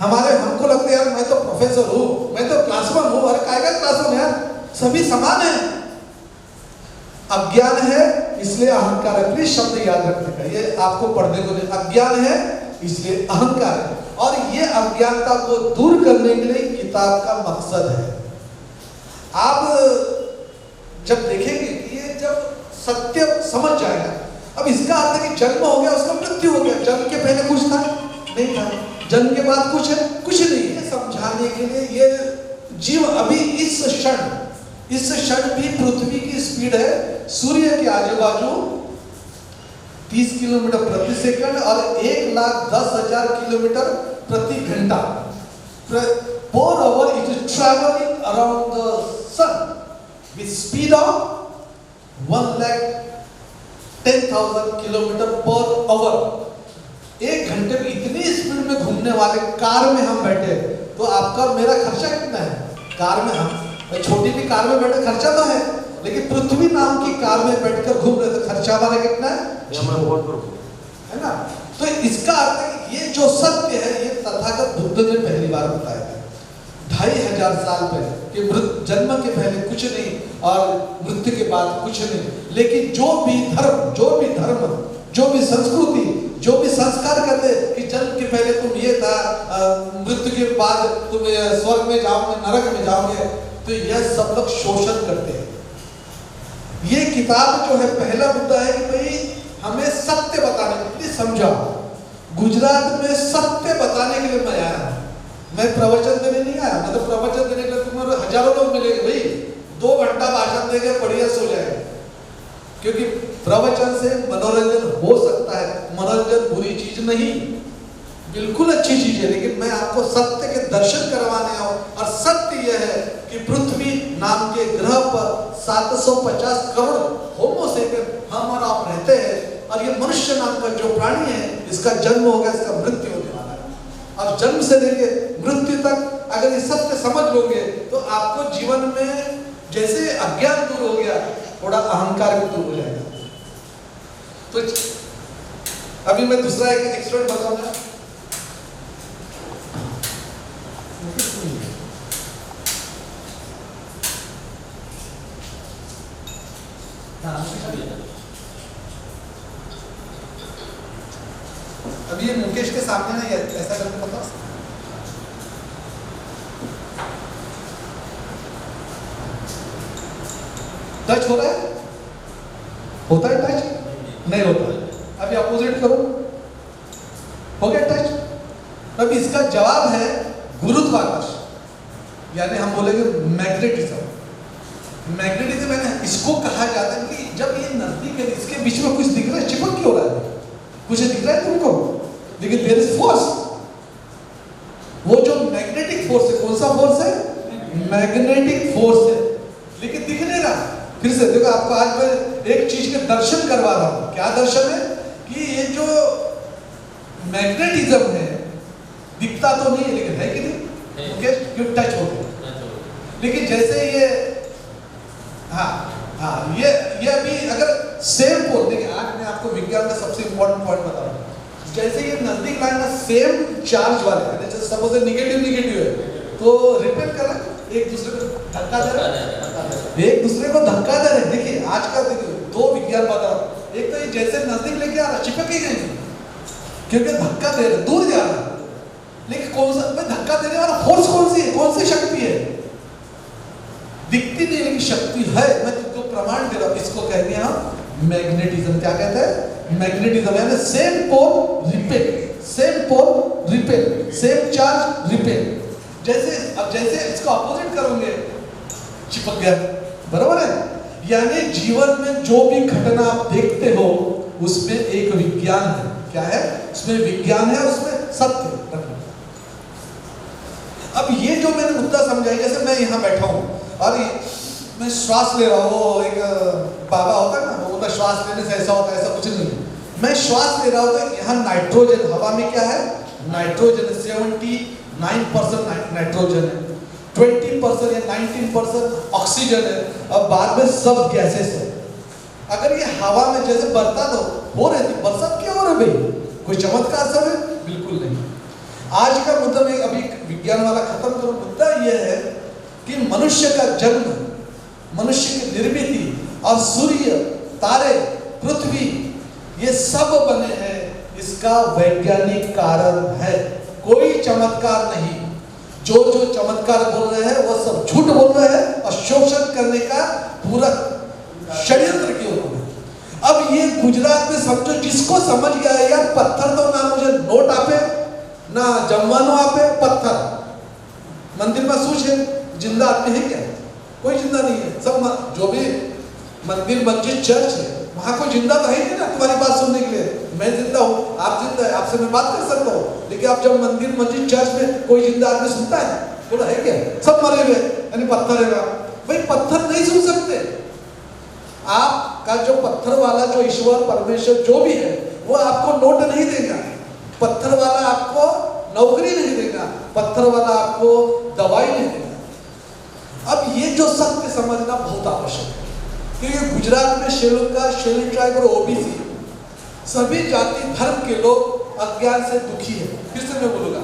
हमको लगता है यार मैं तो प्रोफेसर हूँ, मैं तो क्लासवन हूँ, अरे काहे का क्लासवन यार, सभी समान है। अज्ञान है इसलिए अहंकार है। प्लीज शब्द याद रखने का, ये आपको पढ़ने को नहीं। अज्ञान है इसलिए अहंकार है, और ये अज्ञानता को दूर करने के लिए किताब का मकसद है। आप जब देखेंगे कि ये जब सत्य समझ जाएगा, अब इसका अर्थ है कि जन्म हो गया, उसका मृत्यु हो गया, जन्म के पहले कुछ था नहीं था, जन्म के बाद कुछ है कुछ नहीं है। समझाने के लिए ये जीव अभी इस क्षण भी पृथ्वी की स्पीड है सूर्य के आजू बाजू 30 किलोमीटर प्रति सेकंड और 1,10,000 किलोमीटर प्रति घंटा। Per hour it is traveling around the sun with speed of 1,10,000 kilometre per hour. 1 घंटे में इतनी स्पीड में घूमने वाले कार में हम बैठे, तो आपका और मेरा खर्चा कितना है? कार में हम छोटी भी कार में बैठे खर्चा तो है, लेकिन पृथ्वी नाम की कार में बैठकर घूम रहे तो खर्चा हमारा कितना है ना? तो इसका अर्थ है कि ये जो सत्य है ये तथागत बुद्ध ने पहली बार बताया था 2500 साल पहले कि जन्म के पहले कुछ नहीं और मृत्यु के बाद कुछ नहीं। लेकिन जो भी धर्म, जो भी संस्कृति, जो भी संस्कार कहते कि जन्म के पहले तुम ये था, मृत्यु के बाद तुम स्वर्ग में जाओगे, नरक में जाओगे, तो यह सब लोग शोषण करते हैं। ये किताब जो है पहला मुद्दा है कि भाई हमें सत्य बताने के लिए समझा। गुजरात में सत्य बताने के लिए मैं आया, मैं प्रवचन देने नहीं आया। मतलब प्रवचन देने के लिए तुम्हारे हजारों लोग मिलेंगे, भाई 2 घंटा भाषण देंगे, बढ़िया सो जाएगा। क्योंकि प्रवचन से मनोरंजन हो सकता है, मनोरंजन बुरी चीज नहीं, बिल्कुल अच्छी चीज है, लेकिन मैं आपको सत्य के दर्शन करवाने आऊं। और सत्य यह है कि पृथ्वी नाम के ग्रह पर 750 करोड़ होमो सेपियन हम और आप रहते हैं, और ये मनुष्य नाम का जो प्राणी है इसका जन्म हो गया, इसका मृत्यु होने वाला है। अब जन्म से लेके मृत्यु तक अगर ये सत्य समझ लोगे तो आपको जीवन में जैसे अज्ञान दूर हो गया, थोड़ा अहंकार भी दूर हो जाएगा। तो अभी मैं दूसरा एक एक्सपेरिमेंट बताऊंगा। अभी ये मुकेश के सामने नहीं है, ऐसा करके बताओ। टच हो रहा है? होता है टच? नहीं होता है। अभी अपोजिट करो, हो गया टच। अभी इसका जवाब है गुरुत्वाकर्षण, यानी हम बोलेंगे मैग्नेटिज्म। मैग्नेटिज्म मैंने इसको कहा जाता है कि जब ये नजदीक है, इसके बीच में कुछ दिख रहा है, चिपक क्यों रहा है? कुछ दिख रहा है तुमको, लेकिन देयर इज फोर्स। वो जो मैग्नेटिक फोर्स है, कौन सा फोर्स है? मैग्नेटिक फोर्स है, लेकिन दिख नहीं रहा। फिर से देखो, आपको आज मैं एक चीज के दर्शन करवा रहा हूं। क्या दर्शन है? कि ये जो मैग्नेटिज्म है दिखता तो नहीं है, लेकिन है कि नहीं? ओके, क्यों टच हो गया। लेकिन जैसे ये ये अभी अगर सेम पोल, देखिए आज मैं आपको विज्ञान का सबसे इंपॉर्टेंट पॉइंट बता रहा हूँ। जैसे ये नजदीक लाइन ना सेम चार्ज वाले, जैसे सपोज निगेटिव है, तो रिपेल कर रहे हैं, एक दूसरे को धक्का दे रहे हैं, देखिए आज का देखिए विज्ञान बता रहा हूं। एक तो ये जैसे नजदीक लेके आ रहा, चिपक ही नहीं, क्योंकि धक्का दे रहा, दूर जा रहा, लेकिन कौन सा मैं धक्का देने वाला फोर्स कौन सी है, कौन सी शक्ति है? दिखती नहीं लेकिन शक्ति है। मैं तुमको प्रमाण दे रहा हूं। इसको कहेंगे हम मैग्नेटिज्म। क्या कहते हैं? मैग्नेटिज्म। यानी same pole repel, same pole repel, same charge repel. जैसे इसको अपोजिट करोगे चिपक गया, बराबर है। यानी जीवन में जो भी घटना आप देखते हो उसमें एक विज्ञान है। क्या है? उसमें विज्ञान है, उसमें सत्य। अब ये जो मैंने मुद्दा समझाई, जैसे मैं यहाँ बैठा हूँ और मैं श्वास ले रहा हूँ, एक बाबा होता है ना, वो बोलता श्वास लेने से ऐसा होता है, ऐसा कुछ नहीं। मैं श्वास ले रहा हूँ तो यहाँ नाइट्रोजन, हवा में क्या है? नाइट्रोजन। 79% नाइट्रोजन है, 20% या 19% ऑक्सीजन है, और बाद में सब गैसेस है। अगर ये हवा में जैसे बरसात हो रही थी, बरसात क्यों हो रही भाई? कोई चमत्कार सब है? बिल्कुल नहीं। आज का मुद्दा में अभी विज्ञान वाला खत्म करो। मुद्दा यह है कि मनुष्य का जन्म, मनुष्य की निर्मिति और सूर्य, तारे, पृथ्वी, ये सब बने हैं, इसका वैज्ञानिक कारण है, कोई चमत्कार नहीं। जो चमत्कार बोल रहे हैं वो सब झूठ बोल रहे हैं और शोषण करने का पूरा षड्यंत्र किया उन्होंने। अब ये गुजरात में समझो, जिसको समझ गया यार, पत्थर तो ना मुझे नोट आपे ना जमवानो आपे, पत्थर। मंदिर में सूच है, जिंदा आदमी है क्या? कोई जिंदा नहीं है। सब जो भी मंदिर, मस्जिद, चर्च है, वहां कोई जिंदा तो है नहीं ना तुम्हारी बात सुनने के लिए। मैं जिंदा हूँ, आप जिंदा है, आपसे मैं बात कर सकता हूँ, लेकिन आप जब मंदिर, मस्जिद, चर्च में कोई जिंदा आदमी सुनता है? बोला है क्या? सब मरे हुए, यानी पत्थर है। भाई पत्थर नहीं सुन सकते। आपका जो पत्थर वाला जो ईश्वर, परमेश्वर जो भी है, वो आपको नोट नहीं देगा, पत्थर वाला आपको नौकरी नहीं देगा, पत्थर वाला आपको दवाई नहीं देगा। अब ये जो सत्य समझना बहुत आवश्यक है, क्योंकि गुजरात में श्रीलंका, शेड्यूल ट्राइब और ओबीसी सभी जाति धर्म के लोग अज्ञान से दुखी है। फिर से मैं बोलूंगा,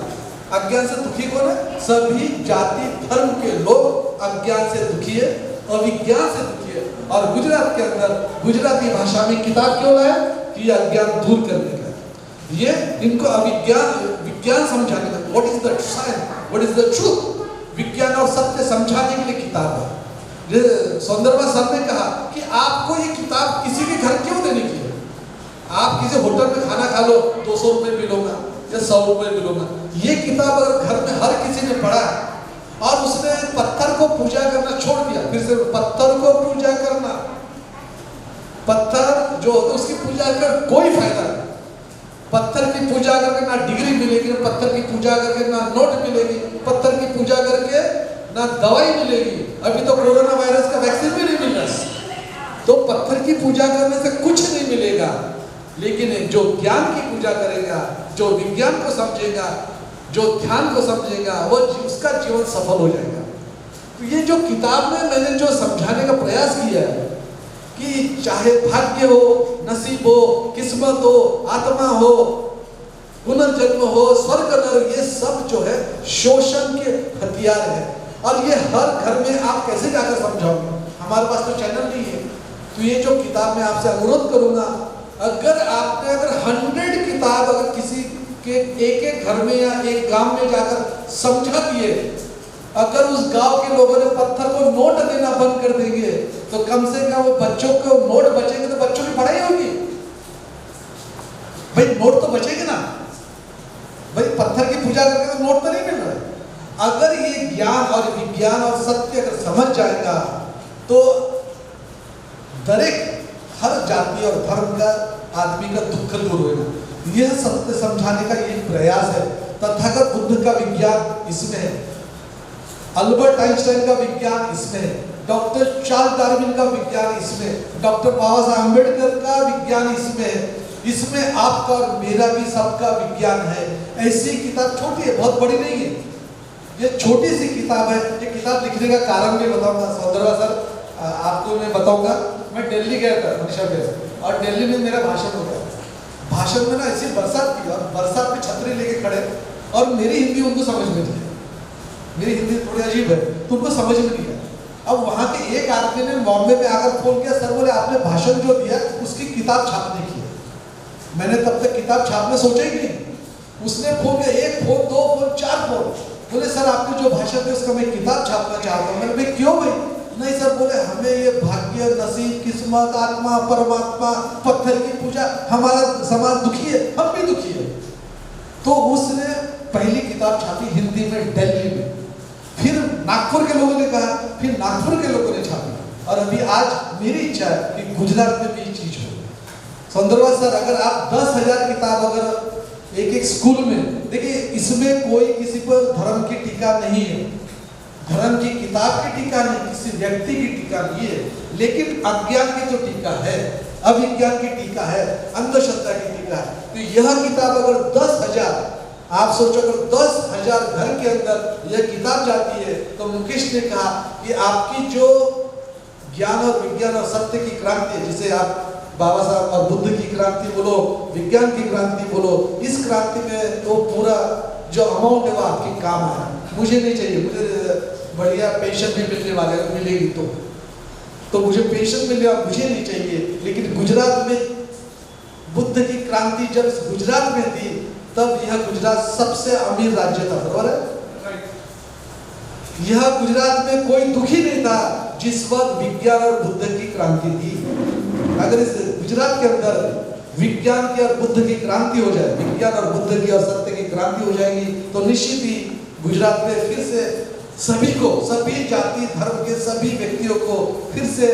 अज्ञान से दुखी कौन है? सभी जाति धर्म के लोग अज्ञान से दुखी है, अविज्ञान से दुखी है। और गुजरात के अंदर गुजराती भाषा में किताब क्यों लाया? कि अज्ञान दूर करने का, ये इनको अविज्ञान विज्ञान समझाने का, what is the science, what is the truth, विज्ञान और सत्य समझाने के लिए किताब है। सौंदरवा सर ने कहा कि आपको ये किताब किसी के घर क्यों देने की है? आप किसी होटल में खाना खा लो, 200 रुपए मिलूंगा या 100 रुपए मिलूंगा। ये किताब अगर घर में हर किसी ने पढ़ा और उसने पत्थर को पूजा करना छोड़ दिया, फिर से पत्थर को पूजा करना, पत्थर जो होता है उसकी पूजा कर कोई फायदा नहीं। पत्थर की पूजा करके ना डिग्री मिलेगी, पत्थर की पूजा करके ना नोट मिलेगी, पत्थर की पूजा करके ना दवाई मिलेगी। अभी तो कोरोना वायरस का वैक्सीन भी नहीं मिल रहा। तो पत्थर की पूजा करने से कुछ नहीं मिलेगा, लेकिन जो ज्ञान की पूजा करेगा, जो विज्ञान को समझेगा, जो ध्यान को समझेगा, वो उसका जीवन सफल हो जाएगा। तो ये जो किताब में मैंने जो समझाने का प्रयास किया है कि चाहे भाग्य हो, नसीब हो, किस्मत हो, आत्मा हो, पुनर्जन्म हो, स्वर्ग नरक, ये सब जो है शोषण के हथियार है। और ये हर घर में आप कैसे जाकर समझाओगे? हमारे पास तो चैनल नहीं है। तो ये जो किताब मैं आपसे अनुरोध करूंगा, अगर आपने 100 किताब अगर किसी के एक घर में या एक गांव में जाकर समझा दिए, अगर उस गांव के लोगों ने पत्थर को नोट देना बंद कर देंगे, तो कम से कम वो बच्चों को नोट बचेंगे तो बच्चों की पढ़ाई होगी। भाई नोट तो बचेंगे ना, भाई पत्थर की पूजा करके तो नोट तो नहीं मिल रहा है। अगर ये ज्ञान और विज्ञान और सत्य अगर समझ जाएगा तो दरेक हर जाति और धर्म का आदमी का दुख दूर होगा। यह सत्य समझाने का ये प्रयास है। तथागत बुद्ध का विज्ञान इसमें है, अल्बर्ट आइंस्टाइन का विज्ञान इसमें है, डॉक्टर चार्ल्स डार्विन का विज्ञान इसमें, डॉक्टर बाबा साहब अम्बेडकर का विज्ञान इसमें है। इसमें आपका और मेरा भी सबका विज्ञान है। ऐसी किताब छोटी है, बहुत बड़ी नहीं है, ये छोटी सी किताब है। ये किताब लिखने का कारण भी बताऊंगा सौंदरवा सर, आपको मैं बताऊंगा। मैं दिल्ली गया था परीक्षा पे, और दिल्ली में मेरा भाषण हो गया। भाषण में ना ऐसी बरसात थी, और बरसात में छतरी लेके खड़े, और मेरी हिंदी उनको समझ में नहीं आई। मेरी हिंदी थोड़ी अजीब है, तो उनको समझ में नहीं आया। अब वहाँ के एक आदमी ने बॉम्बे में आकर फोन किया, सर बोले आपने भाषण जो दिया उसकी किताब छापने की। मैंने तब तक किताब छापने सोचा ही नहीं। उसने फोन किया, 1 फोन 2 फोन 4 फोन, बोले सर आपने जो भाषण दिया उसका मैं किताब छापना चाहता हूँ। मैंने भाई क्यों भाई? नहीं सर बोले हमें ये भाग्य, नसीब, किस्मत, आत्मा, परमात्मा, पत्थर की पूजा, हमारा समाज दुखी है, हम भी दुखी है। तो उसने पहली किताब छापी हिंदी में दिल्ली में, फिर नागपुर के लोगों ने कहा, फिर नागपुर के लोगों ने छापी, और अभी आज मेरी इच्छा है कि गुजरात में भी ये चीज हो। सुंदरवास सर, अगर आप 10,000 किताब अगर एक स्कूल में, देखिए इसमें कोई किसी पर धर्म की टीका नहीं है, धर्म की किताब की टीका नहीं, किसी व्यक्ति की टीका नहीं है, लेकिन अज्ञान की जो टीका है, अविज्ञान की टीका है, अंधश्रद्धा की टीका है। तो यह किताब अगर 10,000, आप सोचो अगर 10,000 घर के अंदर यह किताब जाती है, तो मुकेश ने कहा कि आपकी जो ज्ञान और विज्ञान और सत्य की क्रांति है, जिसे आप बाबा साहब और बुद्ध की क्रांति बोलो, विज्ञान की क्रांति बोलो, इस क्रांति में तो पूरा जो अमाउंट है वो आपकी काम है। मुझे नहीं चाहिए, मुझे बढ़िया पेंशन भी मिलने वाले है, मिलेगी तो मुझे पेंशन मिले, मुझे नहीं चाहिए। लेकिन गुजरात में बुद्ध की क्रांति जब गुजरात में थी, तब यह गुजरात सबसे अमीर राज्य था, बराबर है? यह गुजरात में कोई दुखी नहीं था जिस वक्त विज्ञान और बुद्ध की क्रांति थी। अगर इस गुजरात के अंदर विज्ञान की और बुद्ध की क्रांति हो जाए, विज्ञान और बुद्ध की और सत्य की क्रांति हो जाएगी, तो निश्चित ही गुजरात में फिर से सभी को, सभी जाति धर्म के सभी व्यक्तियों को फिर से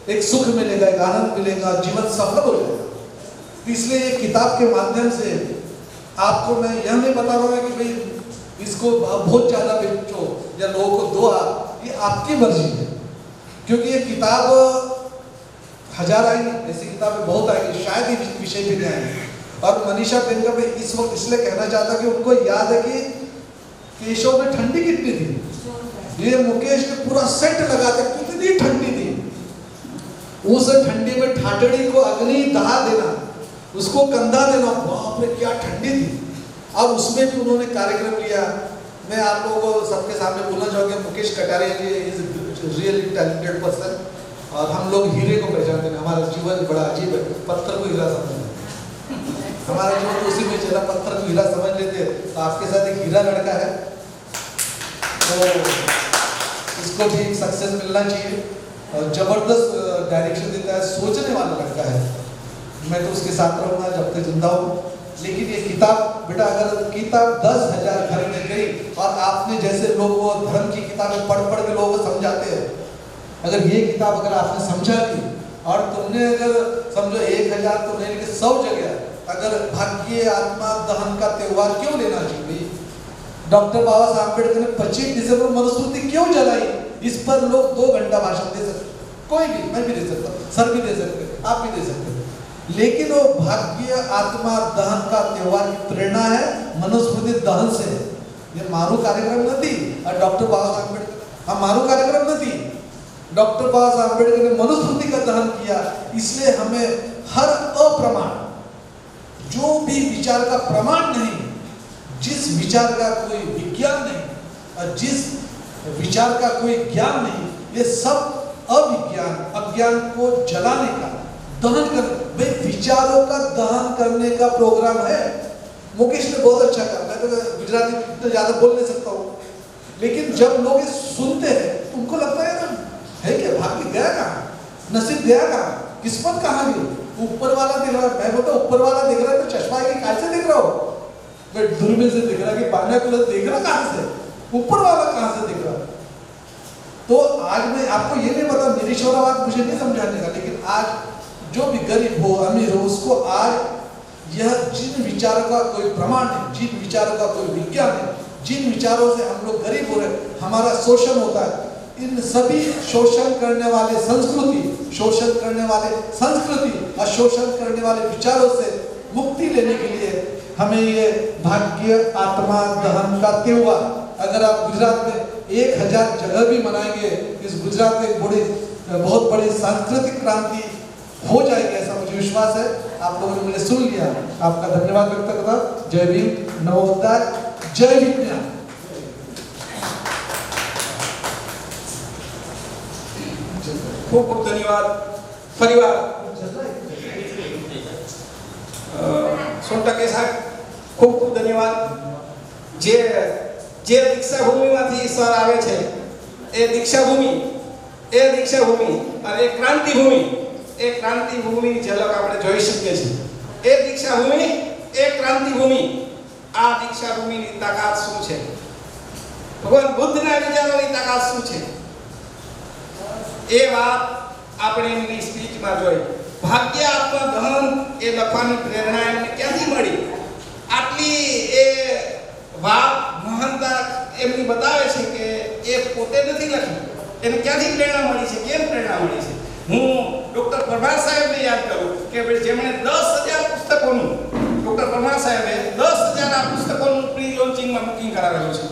एक सुख मिलेगा, एक आनंद मिलेगा, जीवन सफल हो जाएगा। इसलिए ये किताब के माध्यम से आपको मैं यह नहीं बता रहा कि भाई इसको बहुत ज्यादा बेचो या लोगों को दो, ये आपकी मर्जी है, क्योंकि ये किताब 1000 आएगी, ऐसी किताबें बहुत आएगी, शायद ही विषय भी नहीं आएगी। और मनीषा बेनका मैं इस वक्त इसलिए कहना चाहता कि उनको याद है कि केशव में ठंडी कितनी थी, ये मुकेश ने पूरा सेट लगाते कितनी ठंडी थी। उस ठंडी में ठाटड़ी को अग्नि दहा देना, उसको कंधा देना, बाप रे क्या ठंडी थी। अब उसमें भी उन्होंने कार्यक्रम लिया। मैं आप लोगों को सबके सामने बोलना चाहूँगा, मुकेश कटारिया जी इज रियली टैलेंटेड पर्सन, और हम लोग हीरे को पहचानते हैं। हमारा जीवन बड़ा अजीब है, पत्थर को हीरा समझते हैं, हमारा जीवन तो उसी में चला, पत्थर को हीरा समझ लेते। तो आपके साथ एक हीरा लड़का है, तो इसको भी सक्सेस मिलना चाहिए, और जबरदस्त डायरेक्शन देता है, सोचने वाला लड़का है। मैं तो उसके साथ रहूँगा जब तक जिंदा हूँ। लेकिन ये किताब बेटा, अगर किताब 10,000 घर में गई, और आपने जैसे लोग वो धर्म की किताबें पढ़ पढ़ के लोगों को समझाते हैं, अगर ये किताब अगर आपने समझा ली, और तुमने अगर समझो 1000 तो नहीं लेकिन 100 जगह अगर भाग्य आत्मा दहन का त्योहार क्यों लेना चाहिए? डॉक्टर बाबा साहब अम्बेडकर ने 25 दिसंबर मनुस्मृति क्यों जलाई? इस पर लोग 2 घंटा भाषण दे सकते, कोई भी, मैं भी दे सकता, सर भी दे सकते, आप भी दे सकते, लेकिन वो भाग्य आत्मा दहन का त्योहार की प्रेरणा है मनुस्मृति दहन से। ये मारू कार्यक्रम नहीं, और डॉक्टर बाबा साहब अम्बेडकर, हम मारू कार्यक्रम नहीं, डॉक्टर बाबा साहब अम्बेडकर ने मनुस्मृति का दहन किया। इसलिए हमें हर अप्रमाण, जो भी विचार का प्रमाण नहीं, जिस विचार का कोई विज्ञान नहीं, और जिस विचार का कोई ज्ञान नहीं, ये सब अविज्ञान, अज्ञान को जलाने का, दहन कर, भाई विचारों का दहन करने का प्रोग्राम है। मुकेश ने बहुत अच्छा कहा, मैं तो गुजराती तो ज्यादा बोल नहीं सकता हूँ, लेकिन जब लोग ये सुनते हैं उनको लगता है ना, है क्या भाग्य गया कहाँ, नसीब गया कहाँ, किस्मत कहाँ गई? ऊपर वाला देख रहा है। मैं बोलता ऊपर वाला देख रहा है तो चश्मा की कैसे देख रहा हो? मैं दूरबीन से देख रहा कि बाइनोकुलर देख रहा कहाँ से, ऊपर वाला कहाँ से देख रहा? तो आज मैं आपको ये नहीं पता, निरीश्वरवाद मुझे नहीं समझाने का, लेकिन आज जो भी गरीब हो अमीर हो, उसको आज यह जिन विचारों का कोई प्रमाण है, जिन विचारों का कोई विज्ञान है, जिन विचारों से हम लोग गरीब हो रहे, हमारा शोषण होता है, इन सभी शोषण करने वाले संस्कृति, शोषण करने वाले संस्कृति और शोषण करने वाले विचारों से मुक्ति लेने के लिए हमें ये भाग्य आत्मा दहन का त्योहार, अगर आप गुजरात में 1000 जगह भी मनाएंगे, इस गुजरात में बहुत बड़ी सांस्कृतिक क्रांति हो जाएगी, ऐसा मुझे विश्वास है। आप लोगों ने मुझे सुन लिया, आपका धन्यवाद व्यक्त करता। जय भीम, नवोदय, जय विज्ञान। ખૂબ ખૂબ ધન્યવાદ. ફરીવાર સોનટકે સાહેબ ખૂબ ખૂબ ધન્યવાદ. જે દીક્ષા ભૂમિમાંથી સર આવે છે એ દીક્ષા ભૂમિ અને એ ક્રાંતિ ભૂમિની ઝલક આપણે જોઈ શકીએ છીએ. એ દીક્ષા ભૂમિ, એ ક્રાંતિ ભૂમિ, આ દીક્ષા ભૂમિની તાકાત શું છે, ભગવાન બુદ્ધના વિચારોની તાકાત શું છે, એ વાત આપણે એમની સ્પીચમાં જોઈ. ભાગ્ય આત્મા દહન એ લખવાની પ્રેરણા એમને ક્યાંથી મળી? આટલી એ વાત મહાનતા એમની બતાવે છે કે એ પોતે નથી લખી, એને ક્યાંથી પ્રેરણા મળી છે, કેમ પ્રેરણા મળી છે. હું ડોક્ટર પરમાર સાહેબને યાદ કરું કે જેમણે 10,000 પુસ્તકોનું, ડોક્ટર પરમાર સાહેબે 10,000 આ પુસ્તકોનું પ્રી લોન્ચિંગમાં બુકિંગ કરાવેલું છે.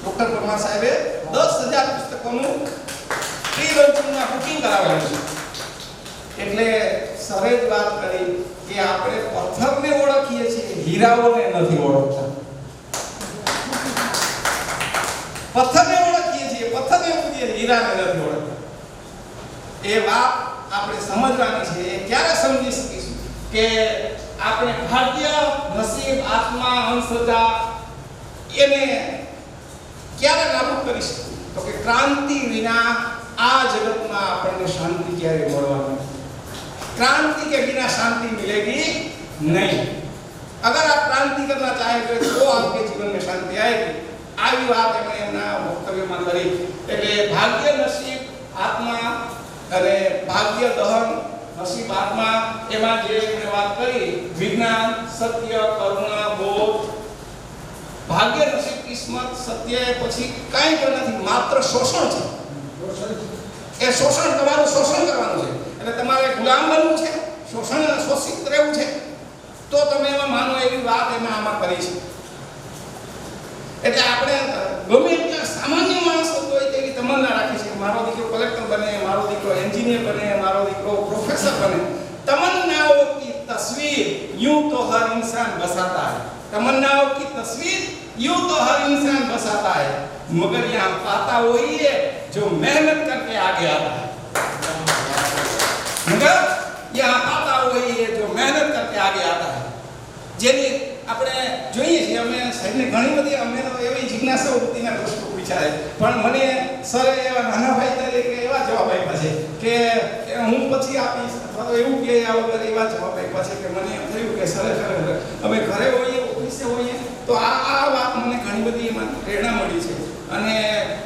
ડોક્ટર પરમાર સાહેબે 10,000 પુસ્તકોનું પ્રી લોન્ચિંગમાં બુકિંગ કરાવેલું છે. એટલે સરે જ વાત કરી કે આપણે પથ્થરને ઓળખીએ છીએ, હીરાઓને નથી ઓળખતા. પથ્થરને ઓળખીએ છીએ, પથ્થરને ઓળખીએ, હીરાને નથી ઓળખતા. એ વાત આપણે સમજવાની છે. એ ક્યારે સમજી શકીશું કે આપણે ભાગ્ય, નસીબ, આત્મા, અંશતા એને ક્યારે નાબૂદ કરીશું? તો કે ક્રાંતિ વિના આ જગતમાં આપણને શાંતિ ક્યારે મળવાની? क्रांति के बिना शांति मिलेगी नहीं. अगर आप क्रांति करना चाहेंगे तो आपके जीवन में शांति आएगी. આવી વાત એમણે એમના વક્તવ્યમાં કરી. એટલે ભાગ્ય, નસીબ, આત્મા અને ભાગ્ય, દહન, નસીબ, આત્મા, એમાં જે એમણે વાત કરી વિજ્ઞાન, સત્ય, કરુણા, બોધ, ભાગ્ય, નસીબ, કિસ્મત, સત્ય પછી કાંઈ પણ નથી, માત્ર શોષણ છે. એ શોષણ, તમારું શોષણ કરવાનું છે. એટલે તમારે ગુલામ બનવું છે, શોષિત રહેવું છે, તો તમે એમાં માનો એવી વાત એમાં આમાં કરી છે. એટલે આપણે ગમે એટલા સામાન્ય માણસો હોય તેવી તમન્ના રાખી છે, મારો દીકરો કલેક્ટર બને, મારો દીકરો એન્જિનિયર બને, મારો દીકરો પ્રોફેસર બને. तमन्नाओं की तस्वीर यूं तो हर इंसान बसाता है, तमन्नाओं की तस्वीर यूं तो हर इंसान बसाता है, मगर यहाँ पाता वही है जो मेहनत करके आगे आता है. मगर यहाँ पाता वही है जो मेहनत करके आगे आता है. જેની આપણે જોઈએ છીએ, અમે સાહેબને ઘણી બધી અમે એવી જિજ્ઞાસાઓ વૃત્તિના પ્રશ્નો પૂછ્યા છે, પણ મને સરે એવા નાના ભાઈ તરીકે એવા જવાબ આપ્યા છે કે હું પછી આપીશ, અથવા તો એવું કે આ વગર એવા જવાબ આપ્યા છે કે મને એમ થયું કે સરે અમે ઘરે હોઈએ, ઓફિસે હોઈએ તો આ વાત મને ઘણી બધી એમાં પ્રેરણા મળી છે. અને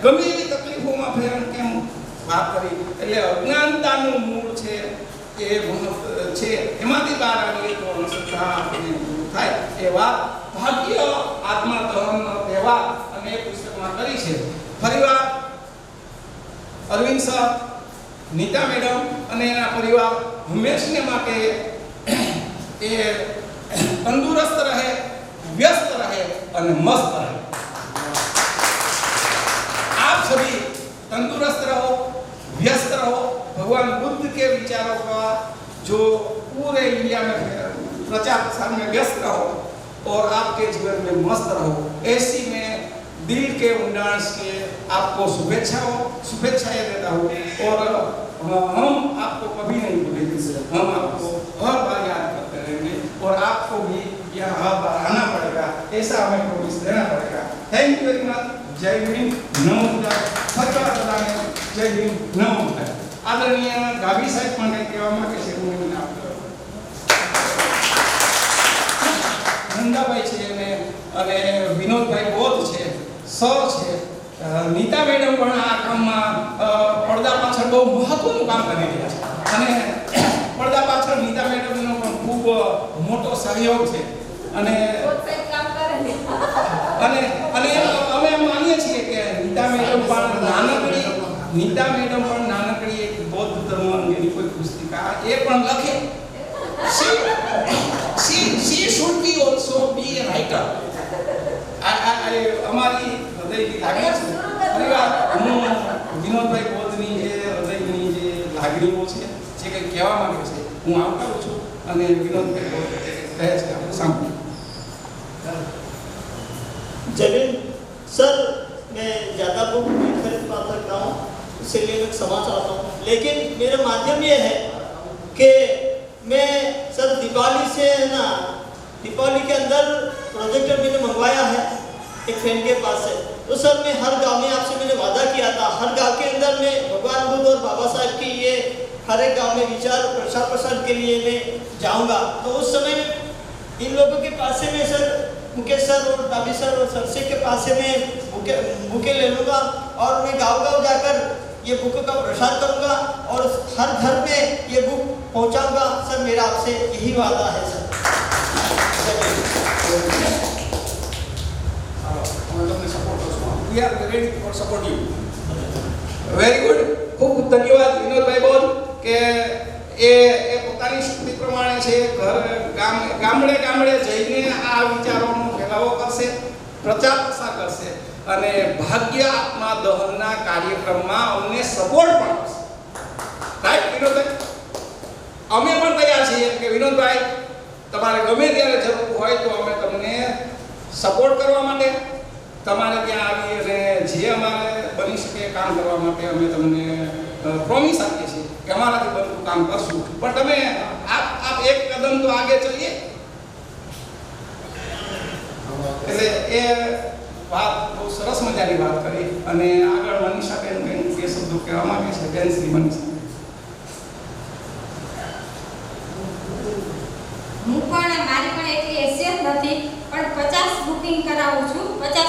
ગમે એવી તકલીફોમાં ફેર કેમ વાત કરી, એટલે અજ્ઞાનતાનું મૂળ છે એ છે, એમાંથી બહાર આવીએ તો અંધશ્રદ્ધા આપણને દૂર થાય. એ વાત ભાગ્ય, આત્મા, દહનનો તહેવાર અને એ પુસ્તકમાં કરી છે. ફરીવાર અરવિંદ સર, નીતા મેડમ અને એના પરિવાર હંમેશને માટે એ તંદુરસ્ત રહે, વ્યસ્ત રહે અને મસ્ત રહે. आप सभी तंदुरुस्त रहो, व्यस्त रहो, भगवान बुद्ध के विचारों का जो पूरे इंडिया में प्रचार प्रसार में व्यस्त रहो और आपके जीवन में मस्त रहो. ऐसी में दिल के ऊंडाण से आपको शुभेच्छाएं देता हूँ. और हम आपको कभी नहीं भूलेंगे, हम आपको हर बार याद करते रहेंगे और आपको भी यहाँ हर बार आना पड़ेगा, ऐसा हमें प्रॉमिस देना पड़ेगा. Thank you very much. जय हिंद, नमो बुद्धाय. ફરતા બધાને જય હિન્દ, નમો બુદ્ધાય. આદરણીય ગાભી સાહેબ પણ કંઈક કહેવા માંગે છે, હું એમને આપતો નંદાભાઈ છે અને વિનોદભાઈ બોધ છે, સર છે, નીતા મેડમ પણ આ કામમાં પડદા પાછળ બહુ મહત્વનું કામ કરી રહ્યા છે. અને પડદા પાછળ નીતા મેડમનો પણ ખૂબ મોટો સહયોગ છે. અને અને અમે એમ માનીએ છીએ કે નીતા મેડમ પણ નાનકડી એક બૌદ્ધ ધર્મ અંગેની કોઈ પુસ્તિકા એ પણ લખે. she should be also be a writer. અમારી હૃદયની લાગણી છે. પરિવાર, હું વિનોદભાઈ બોધની જે હૃદયની જે લાગણીઓ છે, જે કંઈ કહેવા માંગે છે, હું આવકારું છું. અને વિનોદભાઈ બોધ કહે છે, આપણે સાંભળ્યું. जमीन सर, मैं ज़्यादा बुक नहीं खरीद पा सकता हूँ, उससे लिए मैं क्षमा चाहता हूँ। लेकिन मेरा माध्यम ये है कि मैं सर दीपावली से है ना, दीपावली के अंदर प्रोजेक्टर मैंने मंगवाया है एक फ्रेंड के पास से। तो सर मैं हर गांव में आपसे मैंने वादा किया था, हर गांव के अंदर मैं भगवान बुद्ध और बाबा साहब की ये हर एक गांव में विचार प्रचार प्रसार के लिए मैं जाऊंगा। तो उस समय इन लोगों के पास से मैं सर मुकेश सर और दाबी सर और सरसे के पास से मैं बुके ले लूँगा और मैं गाँव-गाँव जाकर ये बुक का प्रसार करूँगा और हर घर में ये बुक पहुँचाऊँगा। सर मेरा आपसे यही वादा है sir. We are ready for support you. Very good. ખૂબ ધન્યવાદ વિનોદભાઈ બોલ કે એ પોતાની શક્તિ પ્રમાણે છે ઘર ગામડે ગામડે જઈને આ વિચારોનો ફેલાવો કરશે, પ્રચાર પ્રસાર કરશે અને ભાગ્ય આત્મા દહનના કાર્યક્રમમાં અમને સપોર્ટ પણ કરશે. રાઈટ વિનોદભાઈ? અમે પણ તૈયાર છીએ કે વિનોદભાઈ તમારે ગમે ત્યારે જરૂર હોય તો અમે તમને સપોર્ટ કરવા માટે તમારે ત્યાં આવી અને જે અમારે બની શકે કામ કરવા માટે અમે તમને પ્રોમિસ આપીએ છીએ કે અમારાથી બનતું કામ કરશું. પણ તમે આપ એક કદમ તો આગે ચલીએ. એટલે એ વાત બહુ સરસ મજાની વાત કરી અને આગળ મનીષાબેન કંઈક બે શબ્દો કહેવા માંગે છે. બેન શ્રી મનીષા. હું પણ મારી પણ એટલી હેસિયત નથી પણ 50 બુકિંગ કરાવું છું. 50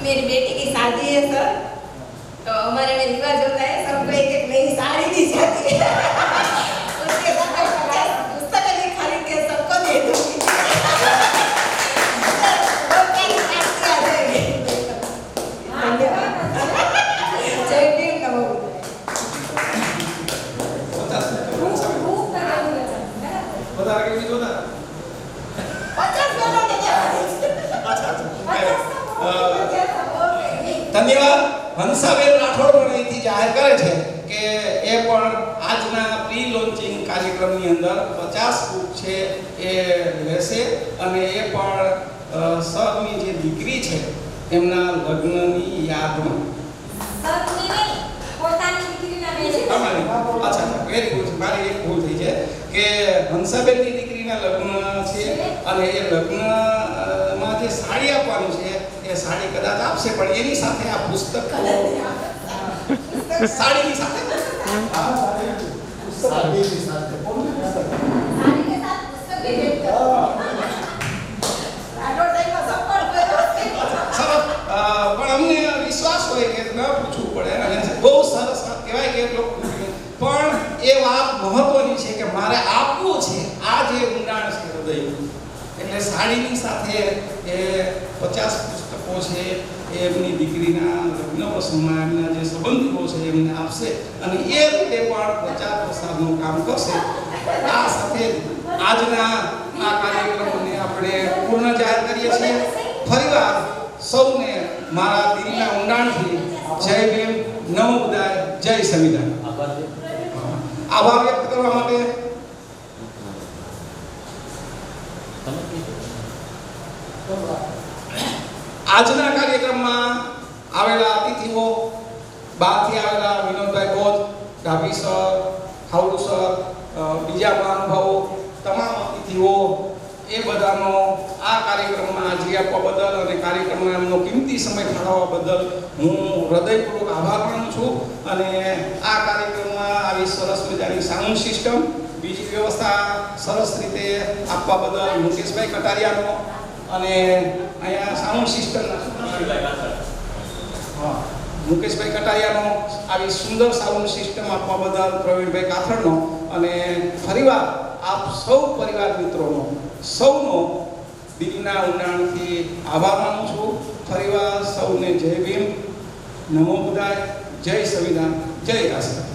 मेरी बेटी की शादी है सर, तो हमारे में रिवाज होता है सबको एक एक नई साड़ी दी जाती है। उसके बाद 50 पुस्तकें भी खरीद के सबको दे दूंगी। जय भीम, नमो ધન્યવાદ. હંસાબેન રાઠોડ પણ અહીંથી જાહેર કરે છે કે એ પણ આજના પ્રી લોન્ચિંગ કાર્યક્રમની અંદર 50 બુક છે એ લેશે અને એ પણ સરની જે દીકરી છે એમના લગ્નની યાદમાં. સરની નહીં, પોતાની દીકરીના તમારી અચ્છા વેરી ગુડ. મારી એક ભૂલ થઈ છે કે હંસાબેનની દીકરીના લગ્ન છે અને એ લગ્નમાં જે સાડી આપવાનું છે એ સાડી કદાચ આપશે પણ એની સાથે આ પુસ્તક સાડીની સાથે સાડીની સાથે પણ અમને વિશ્વાસ હોય કે ન પૂછવું પડે અને બહુ સરસ વાત કહેવાય કે લોકો પણ એ વાત મહત્વની છે કે મારે આપવું છે આ જે ઊંડાણ છે હૃદયનું. એટલે સાડીની સાથે એ 50 પુસ્તકો છે એ એમની દીકરીના લગ્ન પ્રસંગમાં એમના જે સંબંધીઓ છે એમને આપશે અને એ રીતે પણ પ્રચાર પ્રસારનું કામ કરશે. આ સાથે આજના આ કાર્યક્રમને આપણે પૂર્ણ જાહેર કરીએ છીએ. ફરીવાર સૌને મારા દિલના ઊંડાણથી જય ભીમ, નમો બુદ્ધાય, જય સંવિધાન. આભાર વ્યક્ત કરવા માટે આજના કાર્યક્રમમાં આવેલા અતિથિઓ, બહારથી આવેલા વિનોદભાઈ બોધ, ડાભી સર, હાઉડુ સર, બીજા મહાનુભાવો, તમામ અતિથિઓ એ બધાનો આ કાર્યક્રમમાં હાજરી આપવા બદલ અને કાર્યક્રમમાં એમનો કિંમતી સમય ફાળવવા બદલ હું હૃદયપૂર્વક આભાર માનું છું. અને આ કાર્યક્રમમાં આવી સરસ મજાની સાઉન્ડ સિસ્ટમ, બીજી વ્યવસ્થા સરસ રીતે આપવા બદલ મુકેશભાઈ કટારિયાનો અને અહીંયા સાઉન્ડ સિસ્ટમના મુકેશભાઈ કટારિયાનો આવી સુંદર સાઉન્ડ સિસ્ટમ આપવા બદલ પ્રવીણભાઈ કાથડનો અને ફરીવાર આપ સૌ પરિવાર મિત્રોનો સૌનો દિલના ઊંડાણથી આભાર માનું છું. ફરીવાર સૌને જય ભીમ, નમો બુદ્ધાય, જય સંવિધાન, જય રાષ્ટ્ર.